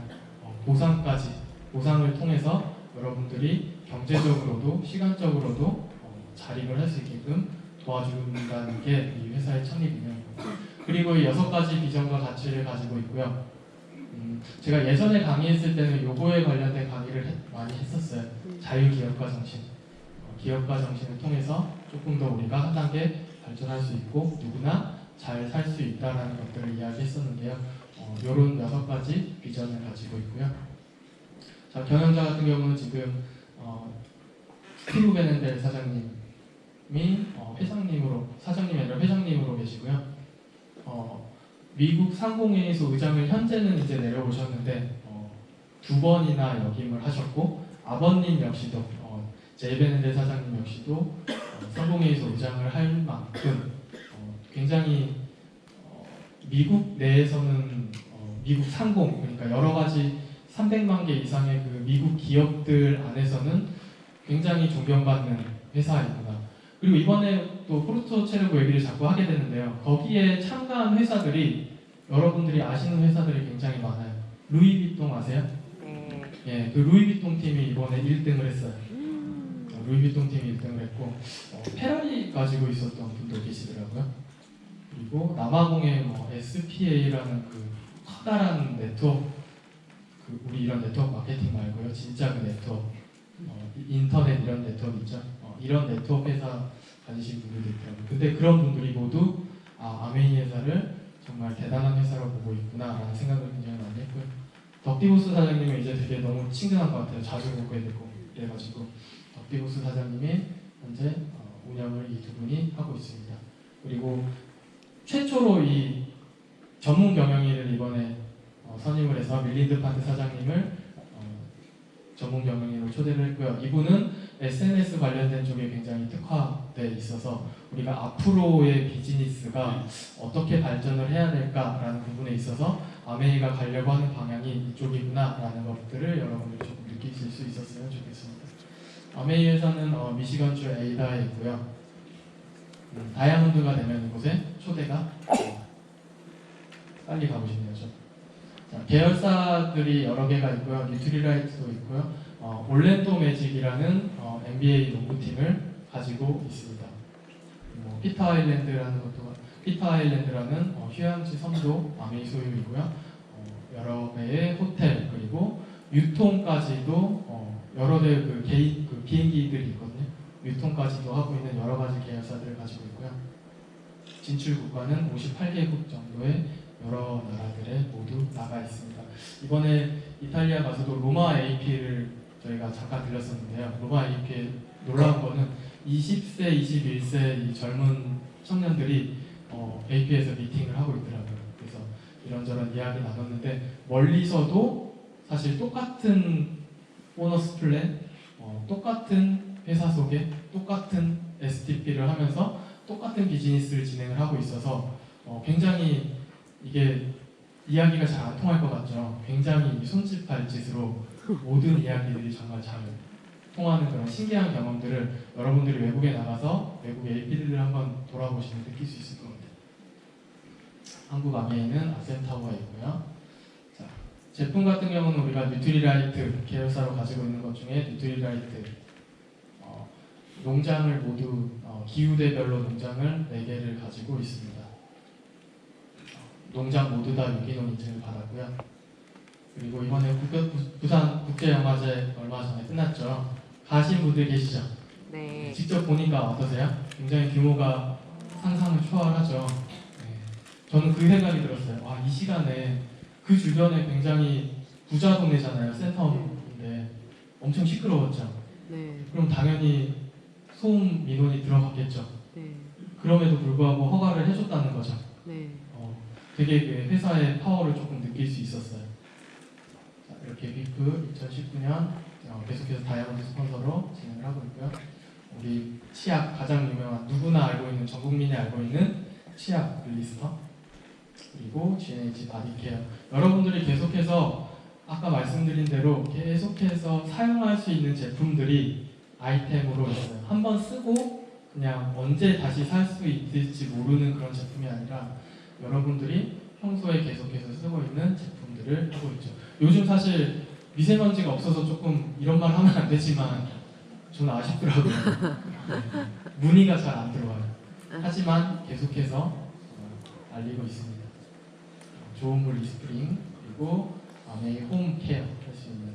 보상을 통해서 여러분들이 경제적으로도 시간적으로도 자립을 할 수 있게끔 도와준다는 게 이 회사의 창립 이념입니다. 그리고 이 6가지 비전과 가치를 가지고 있고요. 제가 예전에 강의했을 때는 요거에 관련된 강의를 많이 했었어요. 자유기업가 정신. 기업가 정신을 통해서 조금 더 우리가 한 단계 발전할 수 있고 누구나 잘 살 수 있다는 것들을 이야기했었는데요. 이런 6가지 비전을 가지고 있고요. 자, 경영자 같은 경우는 지금 스티브 베넨델 사장님이 사장님이 아니라 회장님으로 계시고요. 미국 상공회의소 의장을 현재는 이제 내려오셨는데 2번이나 역임을 하셨고 아버님 역시도 제이 베넨델 사장님 역시도 상공회의소 의장을 할 만큼 굉장히 미국 내에서는 미국 상공 그러니까 여러 가지 300만 개 이상의 그 미국 기업들 안에서는 굉장히 존경받는 회사이구나. 그리고 이번에 또 포르토 체르고 얘기를 자꾸 하게 되는데요. 거기에 참가한 회사들이 여러분들이 아시는 회사들이 굉장히 많아요. 루이비통 아세요? 예, 그 루이비통 팀이 이번에 1등을 했어요. 루이비통 팀이 1등을 했고 페라리 가지고 있었던 분도 계시더라고요. 그리고 남아공의 SPA라는 그 커다란 네트워크 우리 이런 네트워크 마케팅 말고요. 진짜 그 네트워크 인터넷 이런 네트워크 있죠. 이런 네트워크 회사 가지신 분들도 있더라고요. 근데 그런 분들이 모두 아메이 회사를 정말 대단한 회사로 보고 있구나라는 생각을 굉장히 많이 했고요. 덕디보스 사장님은 이제 되게 너무 친근한 것 같아요. 자주 보게 되고 그래가지고 덕디보스 사장님이 현재 운영을 이 두 분이 하고 있습니다. 그리고 최초로 이 전문 경영인을 이번에 선임을 해서 밀린드 파트 사장님을 전문 경영인으로 초대를 했고요. 이분은 SNS 관련된 쪽에 굉장히 특화돼 있어서 우리가 앞으로의 비즈니스가 어떻게 발전을 해야 될까라는 부분에 있어서 아메이가 가려고 하는 방향이 이쪽이구나라는 것들을 여러분들이 조금 느끼실 수 있었으면 좋겠습니다. 아메이 회사는 미시건주 에이다에 있고요. 다이아몬드가 되면 이곳에 초대가 빨리 가보시네요. 자, 계열사들이 여러 개가 있고요. 뉴트리라이트도 있고요. 올랜도 매직이라는 NBA 농구팀을 가지고 있습니다. 피터 아일랜드라는 휴양지 섬도 아메이 소유이고요. 여러 개의 호텔 그리고 유통까지도 여러 대의 그 비행기들이 있거든요. 유통까지도 하고 있는 여러 가지 계열사들을 가지고 있고요. 진출 국가는 58개국 정도의 여러 나라들에 모두 나가 있습니다. 이번에 이탈리아 가서도 로마 AP를 저희가 잠깐 들렸었는데요. 로마 AP에 놀라운 거는 20세, 21세 이 젊은 청년들이 AP에서 미팅을 하고 있더라고요. 그래서 이런저런 이야기 나눴는데 멀리서도 사실 똑같은 보너스 플랜, 똑같은 회사 소개, 똑같은 STP를 하면서 똑같은 비즈니스를 진행을 하고 있어서 굉장히 이게 이야기가 잘 안 통할 것 같죠. 굉장히 손짓 발짓으로 모든 이야기들이 정말 잘 통하는 그런 신기한 경험들을 여러분들이 외국에 나가서 외국 AP들을 한번 돌아보시면 느낄 수 있을 겁니다. 한국 아메이는 아셈타워에 있고요. 자, 제품 같은 경우는 우리가 뉴트리라이트 계열사로 가지고 있는 것 중에 뉴트리라이트 농장을 모두 기후대별로 농장을 4개를 가지고 있습니다. 농장 모두 다 유기농 인증을 받았고요. 그리고 이번에 부산 국제영화제 얼마 전에 끝났죠. 가신 분들 계시죠? 네. 직접 보니까 어떠세요? 굉장히 규모가 상상을 초월하죠. 네. 저는 그 생각이 들었어요. 와, 이 시간에 그 주변에 굉장히 부자 동네잖아요. 센터인데 엄청 시끄러웠죠. 네. 그럼 당연히 소음 민원이 들어갔겠죠. 네. 그럼에도 불구하고 허가를 해줬다는 거죠. 네. 되게 그 회사의 파워를 조금 느낄 수 있었어요. 자, 이렇게 비프 2019년 계속해서 다이아몬드 스폰서로 진행을 하고 있고요. 우리 치약 가장 유명한 누구나 알고 있는 전 국민이 알고 있는 치약 블리스터 그리고 G&H 바디케어 여러분들이 계속해서 아까 말씀드린 대로 계속해서 사용할 수 있는 제품들이 아이템으로 있어요. 한번 쓰고 그냥 언제 다시 살 수 있을지 모르는 그런 제품이 아니라 여러분들이 평소에 계속해서 쓰고 있는 제품들을 하고 있죠. 요즘 사실 미세먼지가 없어서 조금 이런 말 하면 안 되지만 저는 아쉽더라고요. 네. 무늬가 잘 안 들어와요. 하지만 계속해서 알리고 있습니다. 좋은 물 리스프링 그리고 아메이 홈 케어 할 수 있는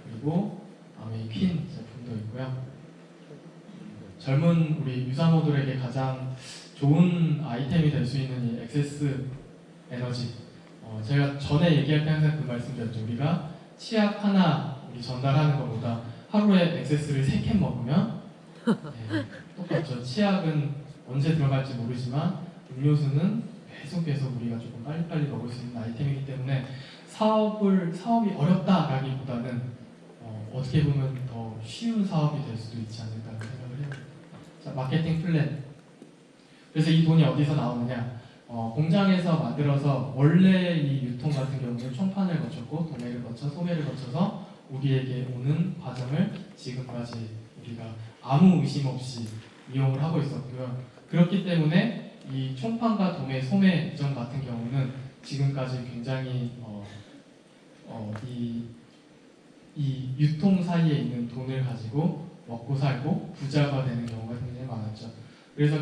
그리고 아메이 퀸 제품도 있고요. 젊은 우리 유사모들에게 가장 좋은 아이템이 될 수 있는 이 액세스 에너지. 제가 전에 얘기할 때 항상 그 말씀드렸죠. 우리가 치약 하나 우리 전달하는 것보다 하루에 액세스를 3캔 먹으면 네, 똑같죠. 치약은 언제 들어갈지 모르지만 음료수는 계속해서 우리가 조금 빨리빨리 먹을 수 있는 아이템이기 때문에 사업이 어렵다라기보다는 어떻게 보면 더 쉬운 사업이 될 수도 있지 않을까 생각을 해요. 자, 마케팅 플랜. 그래서 이 돈이 어디서 나오느냐? 공장에서 만들어서 원래 이 유통 같은 경우는 총판을 거쳤고 도매를 거쳐 소매를 거쳐서 우리에게 오는 과정을 지금까지 우리가 아무 의심 없이 이용을 하고 있었고요. 그렇기 때문에 이 총판과 도매, 소매 이전 같은 경우는 지금까지 굉장히 이 유통 사이에 있는 돈을 가지고 먹고 살고 부자가 되는 경우가 굉장히 많았죠. 그래서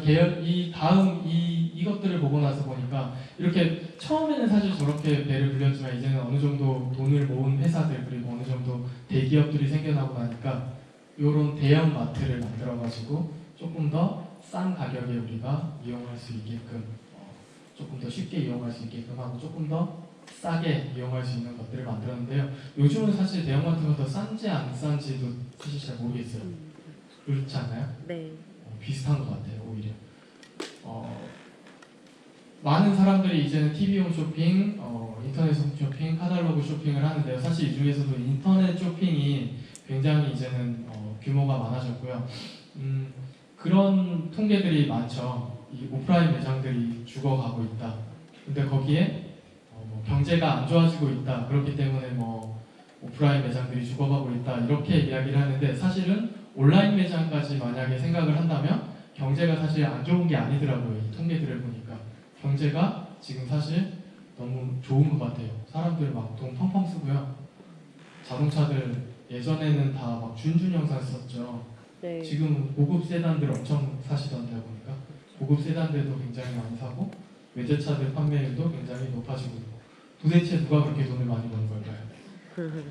이것들을 보고 나서 보니까 이렇게 처음에는 사실 저렇게 배를 불렸지만 이제는 어느 정도 돈을 모은 회사들 그리고 어느 정도 대기업들이 생겨나고 나니까 이런 대형 마트를 만들어가지고 조금 더 싼 가격에 우리가 이용할 수 있게끔 조금 더 쉽게 이용할 수 있게끔 하고 조금 더 싸게 이용할 수 있는 것들을 만들었는데요. 요즘은 사실 대형마트가 더 싼지 안 싼지도 사실 잘 모르겠어요. 그렇지 않나요? 네. 비슷한 것 같아요. 오히려 많은 사람들이 이제는 TV용 쇼핑, 인터넷 쇼핑, 카탈로그 쇼핑을 하는데요. 사실 이 중에서도 인터넷 쇼핑이 굉장히 이제는 규모가 많아졌고요. 그런 통계들이 많죠. 이 오프라인 매장들이 죽어가고 있다. 근데 거기에 경제가 안 좋아지고 있다. 그렇기 때문에 오프라인 매장들이 죽어가고 있다. 이렇게 이야기를 하는데 사실은 온라인 매장까지 만약에 생각을 한다면 경제가 사실 안 좋은 게 아니더라고요. 이 통계들을 보니까 경제가 지금 사실 너무 좋은 것 같아요. 사람들 막 돈 펑펑 쓰고요. 자동차들 예전에는 다 막 준준 영상 썼죠. 네. 지금 고급 세단들 엄청 사시던데요 보니까 고급 세단들도 굉장히 많이 사고 외제차들 판매율도 굉장히 높아지고 있고 도대체 누가 그렇게 돈을 많이 버는 걸까요? 네.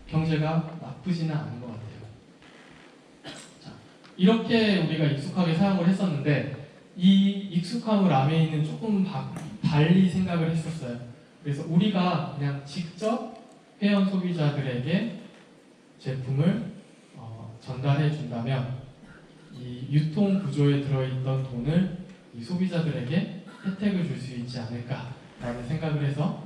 경제가 나쁘지는 않은 것 같아요. 자, 이렇게 우리가 익숙하게 사용을 했었는데 이 익숙함을 아메이는 조금 달리 생각을 했었어요. 그래서 우리가 그냥 직접 회원 소비자들에게 제품을 전달해 준다면 이 유통 구조에 들어있던 돈을 이 소비자들에게 혜택을 줄 수 있지 않을까라는 생각을 해서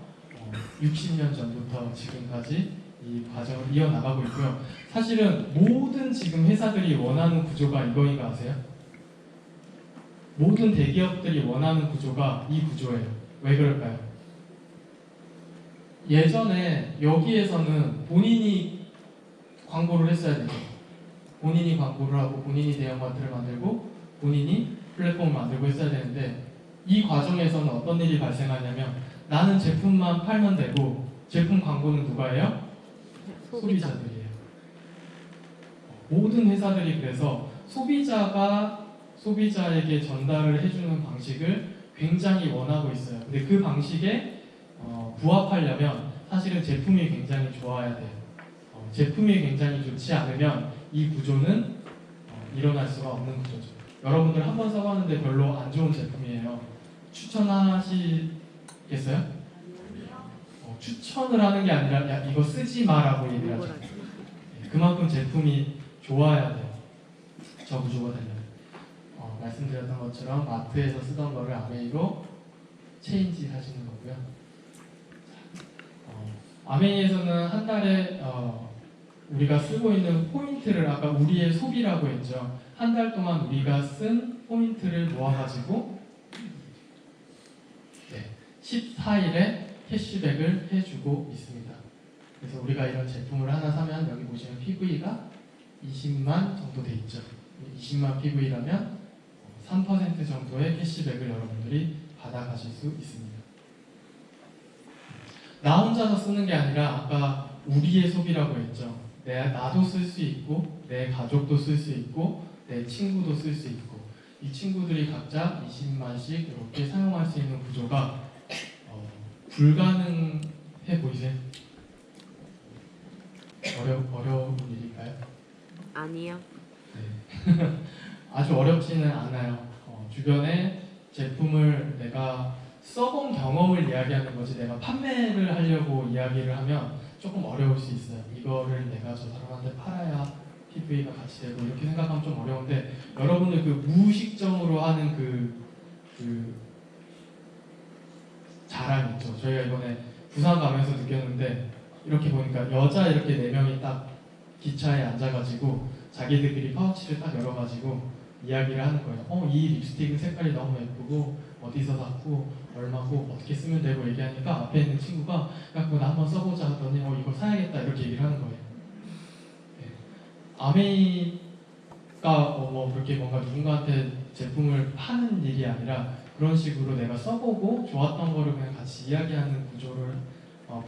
60년 전부터 지금까지 이 과정을 이어나가고 있고요. 사실은 모든 지금 회사들이 원하는 구조가 이거인 거 아세요? 모든 대기업들이 원하는 구조가 이 구조예요. 왜 그럴까요? 예전에 여기에서는 본인이 광고를 했어야 되죠. 본인이 광고를 하고 본인이 대형마트를 만들고 본인이 플랫폼을 만들고 했어야 되는데 이 과정에서는 어떤 일이 발생하냐면 나는 제품만 팔면 되고 제품 광고는 누가 해요? 소비자들이에요. 모든 회사들이 그래서 소비자에게 전달을 해주는 방식을 굉장히 원하고 있어요. 근데 그 방식에 부합하려면 사실은 제품이 굉장히 좋아야 돼요. 제품이 굉장히 좋지 않으면 이 구조는 일어날 수가 없는 구조죠. 여러분들 한번 써봤는데 별로 안 좋은 제품이에요. 추천하시겠어요? 추천을 하는 게 아니라 야 이거 쓰지 마라고 얘기를 하죠. 그만큼 제품이 좋아야 돼요. 저 구조가 되면. 말씀드렸던 것처럼 마트에서 쓰던 거를 아메이로 체인지 하시는 거고요. 아메이에서는 한 달에 우리가 쓰고 있는 포인트를 아까 우리의 소비라고 했죠. 한 달 동안 우리가 쓴 포인트를 모아가지고 14일에 캐시백을 해주고 있습니다. 그래서 우리가 이런 제품을 하나 사면 여기 보시면 PV가 20만 정도 돼 있죠. 20만 PV라면 3% 정도의 캐시백을 여러분들이 받아가실 수 있습니다. 나 혼자서 쓰는 게 아니라 아까 우리의 소비라고 했죠. 나도 쓸 수 있고 내 가족도 쓸 수 있고 내 친구도 쓸 수 있고 이 친구들이 각자 20만씩 이렇게 사용할 수 있는 구조가 불가능해 보이세요? 어려운 일일까요? 아니요. 네. 아주 어렵지는 않아요. 주변에 제품을 내가 써본 경험을 이야기하는 거지 내가 판매를 하려고 이야기를 하면 조금 어려울 수 있어요. 이거를 내가 저 사람한테 팔아야 PV가 같이 되고 이렇게 생각하면 좀 어려운데 여러분들 그 무의식적으로 하는 그 자랑 있죠. 저희가 이번에 부산 가면서 느꼈는데 이렇게 보니까 여자 이렇게 4명이 딱 기차에 앉아가지고 자기들끼리 파우치를 딱 열어가지고 이야기를 하는 거예요. 이 립스틱은 색깔이 너무 예쁘고 어디서 샀고 얼마고 어떻게 쓰면 되고 얘기하니까 앞에 있는 친구가 야 그거 나 한번 써보자 하더니 이거 사야겠다 이렇게 얘기를 하는 거예요. 네. 아메이가 뭐 그렇게 뭔가 누군가한테 제품을 파는 일이 아니라 그런 식으로 내가 써보고 좋았던 거를 그냥 같이 이야기하는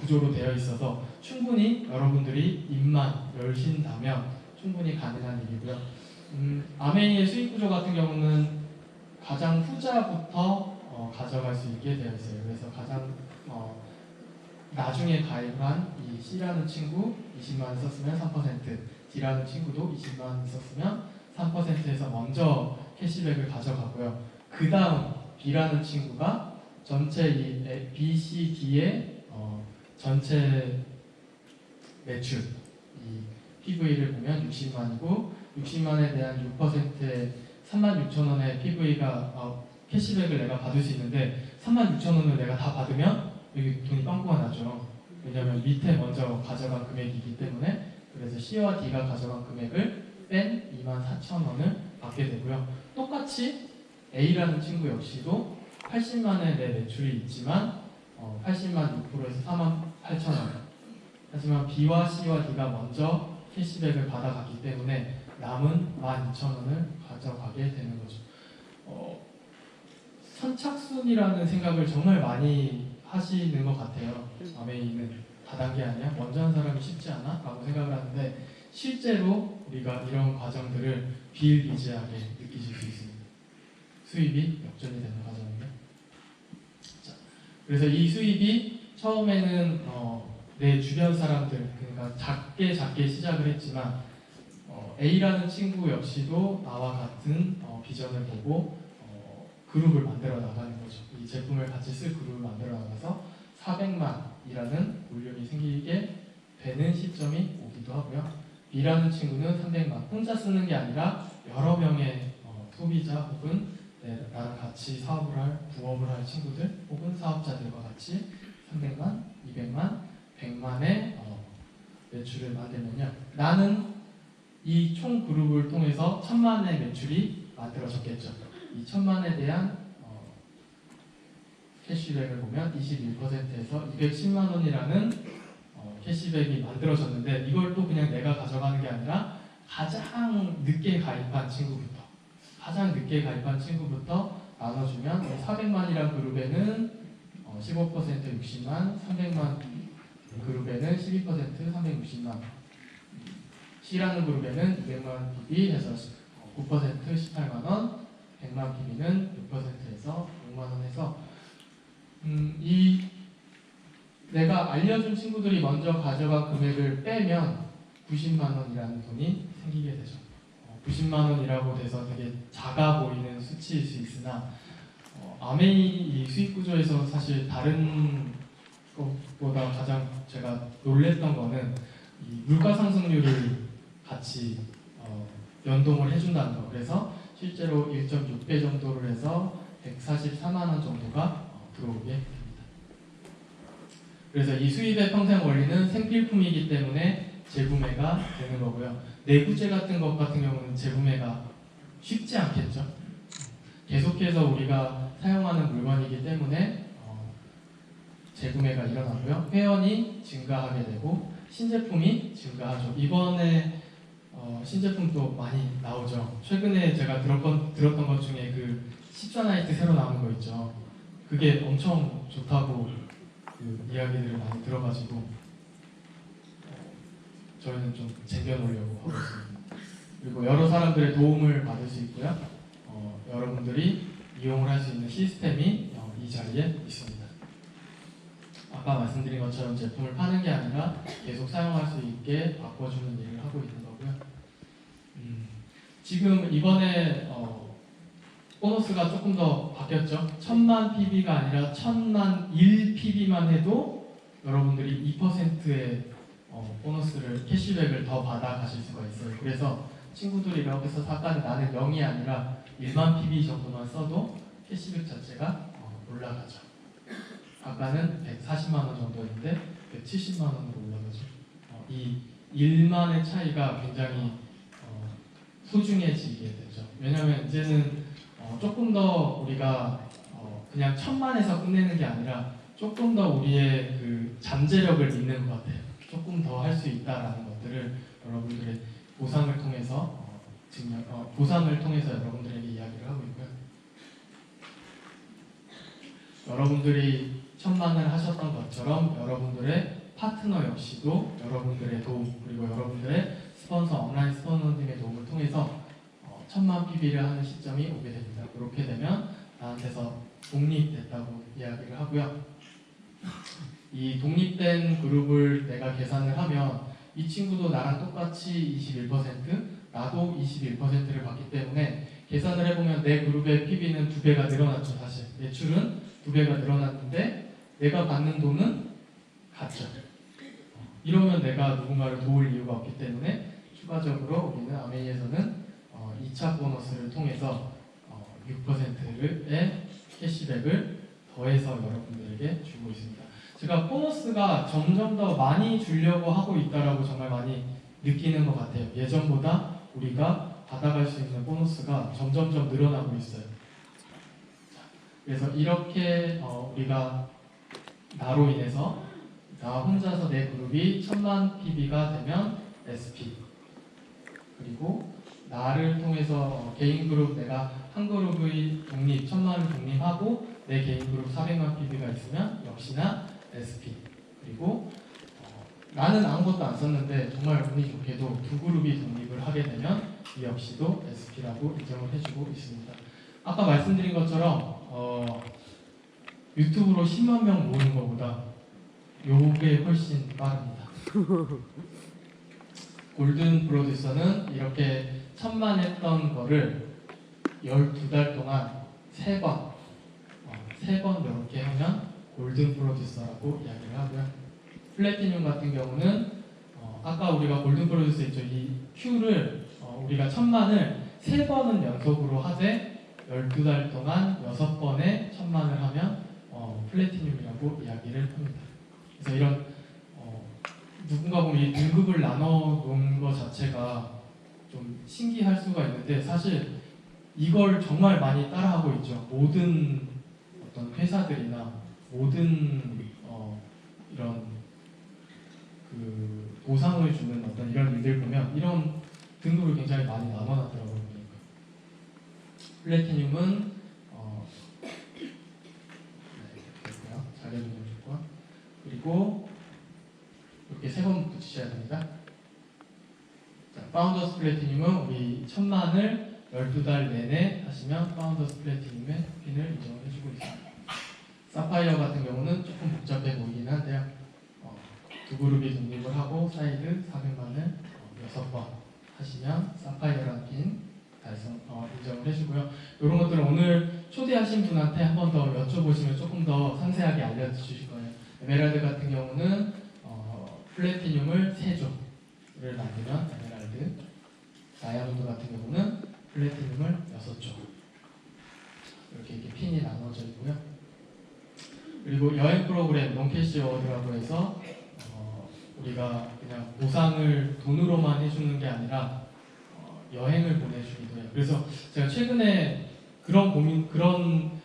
구조로 되어 있어서 충분히 여러분들이 입만 열신다면 충분히 가능한 일이고요. 아메이의 수익 구조 같은 경우는 가장 후자부터 가져갈 수 있게 되어 있어요. 그래서 가장 나중에 가입한 이 C라는 친구 20만 원 썼으면 3%, D라는 친구도 20만 원 썼으면 3%에서 먼저 캐시백을 가져가고요. 그 다음 B라는 친구가 전체 이 B, C, D의 전체 매출 이 PV를 보면 60만이고 60만에 대한 6%의 36,000원의 PV가 캐시백을 내가 받을 수 있는데 36,000원을 내가 다 받으면 여기 돈이 빵꾸가 나죠. 왜냐하면 밑에 먼저 가져간 금액이기 때문에 그래서 C와 D가 가져간 금액을 뺀 24,000원을 받게 되고요. 똑같이 A라는 친구 역시도 80만의 내 매출이 있지만 80만 6%에서 48,000원. 하지만 B와 C와 D가 먼저 캐시백을 받아갔기 때문에 남은 12,000원을 가져가게 되는 거죠. 선착순이라는 생각을 정말 많이 하시는 것 같아요. 아메이는 다단계 아니야? 먼저 한 사람이 쉽지 않아? 라고 생각을 하는데 실제로 우리가 이런 과정들을 비일비재하게 느끼실 수 있습니다. 수입이 역전이 되는 과정이에요. 자, 그래서 이 수입이 처음에는 내 주변 사람들, 그러니까 작게 시작을 했지만 A라는 친구 역시도 나와 같은 비전을 보고 그룹을 만들어 나가는 거죠. 이 제품을 같이 쓸 그룹을 만들어 나가서 400만이라는 볼륨이 생기게 되는 시점이 오기도 하고요. B라는 친구는 300만, 혼자 쓰는 게 아니라 여러 명의 소비자 혹은 나랑 같이 사업을 할, 부업을 할 친구들 혹은 사업자들과 같이 300만, 200만, 100만의 매출을 만들면요. 나는 이 총 그룹을 통해서 1000만의 매출이 만들어졌겠죠. 이 1000만에 대한 캐시백을 보면 21%에서 210만 원이라는 캐시백이 만들어졌는데 이걸 또 그냥 내가 가져가는 게 아니라 가장 늦게 가입한 친구부터 나눠주면 400만이라는 그룹에는 15% 60만, 300만 그룹에는 12% 360만, C라는 그룹에는 200만 PB 해서 9% 18만 원, 100만 PB는 6%에서 6만 원 해서 이 내가 알려준 친구들이 먼저 가져간 금액을 빼면 90만 원이라는 돈이 생기게 되죠. 90만 원이라고 돼서 되게 작아 보이는 수치일 수 있으나 아메이 이 수익 구조에서 사실 다른 것보다 가장 제가 놀랬던 거는 이 물가 상승률을 같이 연동을 해준다는 거. 그래서 실제로 1.6배 정도를 해서 144만 원 정도가 들어오게 됩니다. 그래서 이 수입의 평생 원리는 생필품이기 때문에 재구매가 되는 거고요. 내구재 같은 것 같은 경우는 재구매가 쉽지 않겠죠. 계속해서 우리가 사용하는 물건이기 때문에 재구매가 일어나고요. 회원이 증가하게 되고 신제품이 증가하죠. 이번에 신제품도 많이 나오죠. 최근에 제가 들었던 것 중에 그 14나이트 새로 나온 거 있죠. 그게 엄청 좋다고 그 이야기들을 많이 들어가지고 저희는 좀 쟁여놓으려고 하고 있습니다. 그리고 여러 사람들의 도움을 받을 수 있고요. 여러분들이 이용을 할 수 있는 시스템이 이 자리에 있습니다. 아까 말씀드린 것처럼 제품을 파는 게 아니라 계속 사용할 수 있게 바꿔주는 일을 하고 있는 거고요. 지금 이번에 보너스가 조금 더 바뀌었죠. 1000만 PB가 아니라 1000만 1 PB만 해도 여러분들이 2%의 보너스를 캐시백을 더 받아 가실 수가 있어요. 그래서 친구들이 이렇게 해서 아까는 나는 0이 아니라 1만 PB 정도만 써도 캐시백 자체가 올라가죠. 아까는 140만 원 정도였는데 170만 원으로 올라가죠. 이 1만의 차이가 굉장히 소중해지게 되죠. 왜냐하면 이제는 조금 더 우리가 그냥 1000만에서 끝내는 게 아니라 조금 더 우리의 그 잠재력을 믿는 것 같아요. 조금 더 할 수 있다라는 것들을 여러분들의 보상을 통해서 보상을 통해서 여러분들에게 이야기를 하고 있고요. 여러분들이 1000만을 하셨던 것처럼 여러분들의 파트너 역시도 여러분들의 도움 그리고 여러분들의 스폰서 온라인 스폰서님의 도움을 통해서 1000만 PB를 하는 시점이 오게 됩니다. 그렇게 되면 나한테서 독립됐다고 이야기를 하고요. 이 독립된 그룹을 내가 계산을 하면 이 친구도 나랑 똑같이 21%, 나도 21%를 받기 때문에 계산을 해보면 내 그룹의 PB는 2배가 늘어났죠. 사실 매출은 2배가 늘어났는데 내가 받는 돈은 같죠. 이러면 내가 누군가를 도울 이유가 없기 때문에 추가적으로 우리는 아메이에서는 2차 보너스를 통해서 6%의 캐시백을 더해서 여러분들에게 주고 있습니다. 제가 보너스가 점점 더 많이 주려고 하고 있다라고 정말 많이 느끼는 것 같아요. 예전보다 우리가 받아갈 수 있는 보너스가 점점점 늘어나고 있어요. 그래서 이렇게 우리가 나로 인해서 나 혼자서 내 그룹이 1000만 PB가 되면 SP 그리고 나를 통해서 개인 그룹 내가 한 그룹의 독립 1000만 독립하고 내 개인 그룹 400만 PB가 있으면 역시나 SP 그리고 나는 아무것도 안 썼는데 정말 운이 좋게도 두 그룹이 독립을 하게 되면 이 역시도 SP라고 인정을 해주고 있습니다. 아까 말씀드린 것처럼 유튜브로 10만 명 모으는 것보다 요게 훨씬 빠릅니다. 골든 프로듀서는 이렇게 1000만 했던 거를 12달 동안 3번 이렇게 하면 골든 프로듀서라고 이야기를 하고요. 플래티늄 같은 경우는 아까 우리가 골든 프로듀서 있죠. 이 Q를 우리가 1000만을 3번은 연속으로 하되 12달 동안 6번에 1000만을 하면 플래티늄이라고 이야기를 합니다. 그래서 이런 누군가 보면 이 등급을 나눠 놓은 것 자체가 좀 신기할 수가 있는데 사실 이걸 정말 많이 따라하고 있죠. 모든 어떤 회사들이나 모든 이런 그 보상을 주는 어떤 이런 일들 보면 이런 등급을 굉장히 많이 나눠놨더라고요. 보니까. 플래티늄은 네, 이렇게 됐고요. 자료는 좋고요. 그리고 주셔야 됩니다. 자, 파운더스 플래티늄은 우리 1000만을 12달 내내 하시면 파운더스 플래티늄의 핀을 인정을 해주고 있습니다. 사파이어 같은 경우는 조금 복잡해 보이긴 한데요. 두 그룹이 독립을 하고 사이드 400만을 6번 하시면 사파이어라는 핀 달성 인정을 해주고요. 이런 것들은 오늘 초대하신 분한테 한 번 더 여쭤보시면 조금 더 상세하게 알려주실 거예요. 에메랄드 같은 경우는 플래티늄을 3조를 만들면 에메랄드, 다이아몬드 같은 경우는 플래티늄을 6조 이렇게 핀이 나눠져 있고요. 그리고 여행 프로그램 롱캐시 어워드라고 해서 우리가 그냥 보상을 돈으로만 해주는 게 아니라 여행을 보내주기도 해요. 그래서 제가 최근에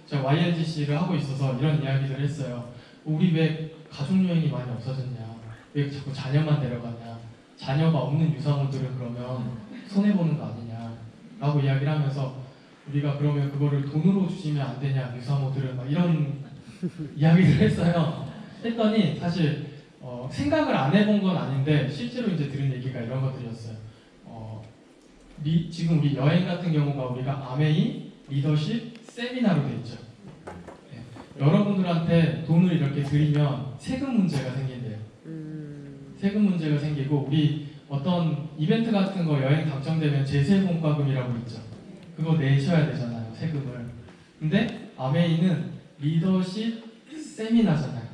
제가 YLGC를 하고 있어서 이런 이야기를 했어요. 우리 왜 가족 여행이 많이 없어졌냐? 왜 자꾸 자녀만 데려가냐? 자녀가 없는 유산호들은 그러면 손해 보는 거 아니냐? 라고 이야기를 하면서 우리가 그러면 그거를 돈으로 주시면 안 되냐? 유산호들은 막 이런 이야기를 했어요. 했더니 사실 생각을 안 해본 건 아닌데 실제로 이제 들은 얘기가 이런 것들이었어요. 지금 우리 여행 같은 경우가 우리가 아메이, 리더십, 세미나로 돼 있죠. 네. 여러분들한테 돈을 이렇게 드리면 세금 문제가 생긴대요. 세금 문제가 생기고 우리 어떤 이벤트 같은 거 여행 당첨되면 제세공과금이라고 있죠. 그거 내셔야 되잖아요, 세금을. 근데 아메이는 리더십 세미나잖아요.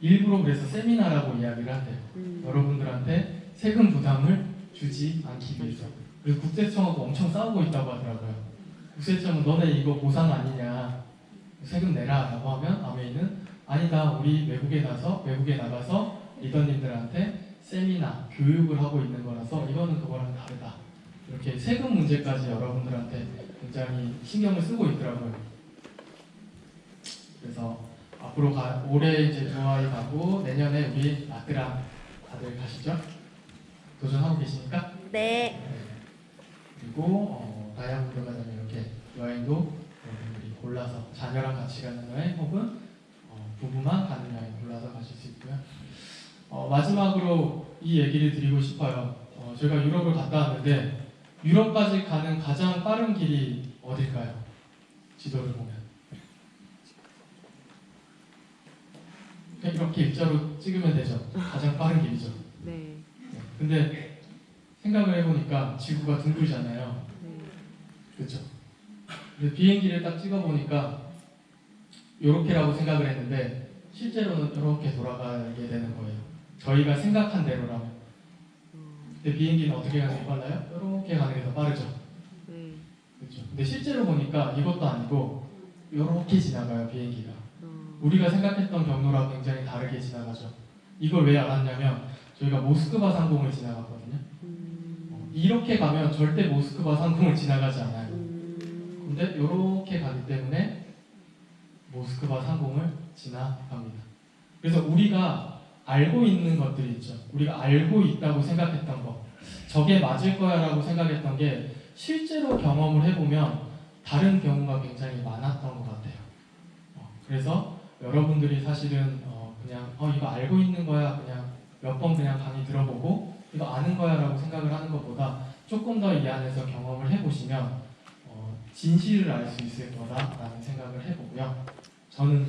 일부러 그래서 세미나라고 이야기를 한대요. 여러분들한테 세금 부담을 주지 않기 위해서. 그래서 국세청하고 엄청 싸우고 있다고 하더라고요. 국세청은 너네 이거 보상 아니냐, 세금 내라 라고 하면 아메이는 아니다, 우리 외국에 나가서 리더님들한테 세미나, 교육을 하고 있는 거라서 이거는 그거랑 다르다. 이렇게 세금 문제까지 여러분들한테 굉장히 신경을 쓰고 있더라고요. 그래서 앞으로 올해 이제 두아이 가고 내년에 우리 라트랑 다들 가시죠? 도전하고 계십니까? 네. 그리고 다이아몬드 가자면 이렇게 여행도 여러분들이 골라서 자녀랑 같이 가는 여행 혹은 부부만 가는 여행 골라서 가실 수 있고요. 마지막으로 이 얘기를 드리고 싶어요. 제가 유럽을 갔다 왔는데 유럽까지 가는 가장 빠른 길이 어딜까요? 지도를 보면 이렇게 일자로 찍으면 되죠. 가장 빠른 길이죠. 네. 근데 생각을 해보니까 지구가 둥글잖아요. 그렇죠? 근데 비행기를 딱 찍어보니까 요렇게라고 생각을 했는데 실제로는 이렇게 돌아가게 되는 거예요. 저희가 생각한 대로라면. 근데 비행기는 어떻게 가는 게 빨라요? 이렇게 가는 게 더 빠르죠. 그렇죠? 근데 실제로 보니까 이것도 아니고 이렇게 지나가요, 비행기가. 우리가 생각했던 경로랑 굉장히 다르게 지나가죠. 이걸 왜 알았냐면 저희가 모스크바 상공을 지나갔거든요. 이렇게 가면 절대 모스크바 상공을 지나가지 않아요. 근데 이렇게 가기 때문에 모스크바 상공을 지나갑니다. 그래서 우리가 알고 있는 것들이 있죠. 우리가 알고 있다고 생각했던 거, 저게 맞을 거야 라고 생각했던 게 실제로 경험을 해보면 다른 경우가 굉장히 많았던 것 같아요. 그래서 여러분들이 사실은 그냥 이거 알고 있는 거야, 그냥 몇 번 그냥 강의 들어보고 이거 아는 거야 라고 생각을 하는 것보다 조금 더 이 안에서 경험을 해보시면 진실을 알 수 있을 거다라는 생각을 해보고요. 저는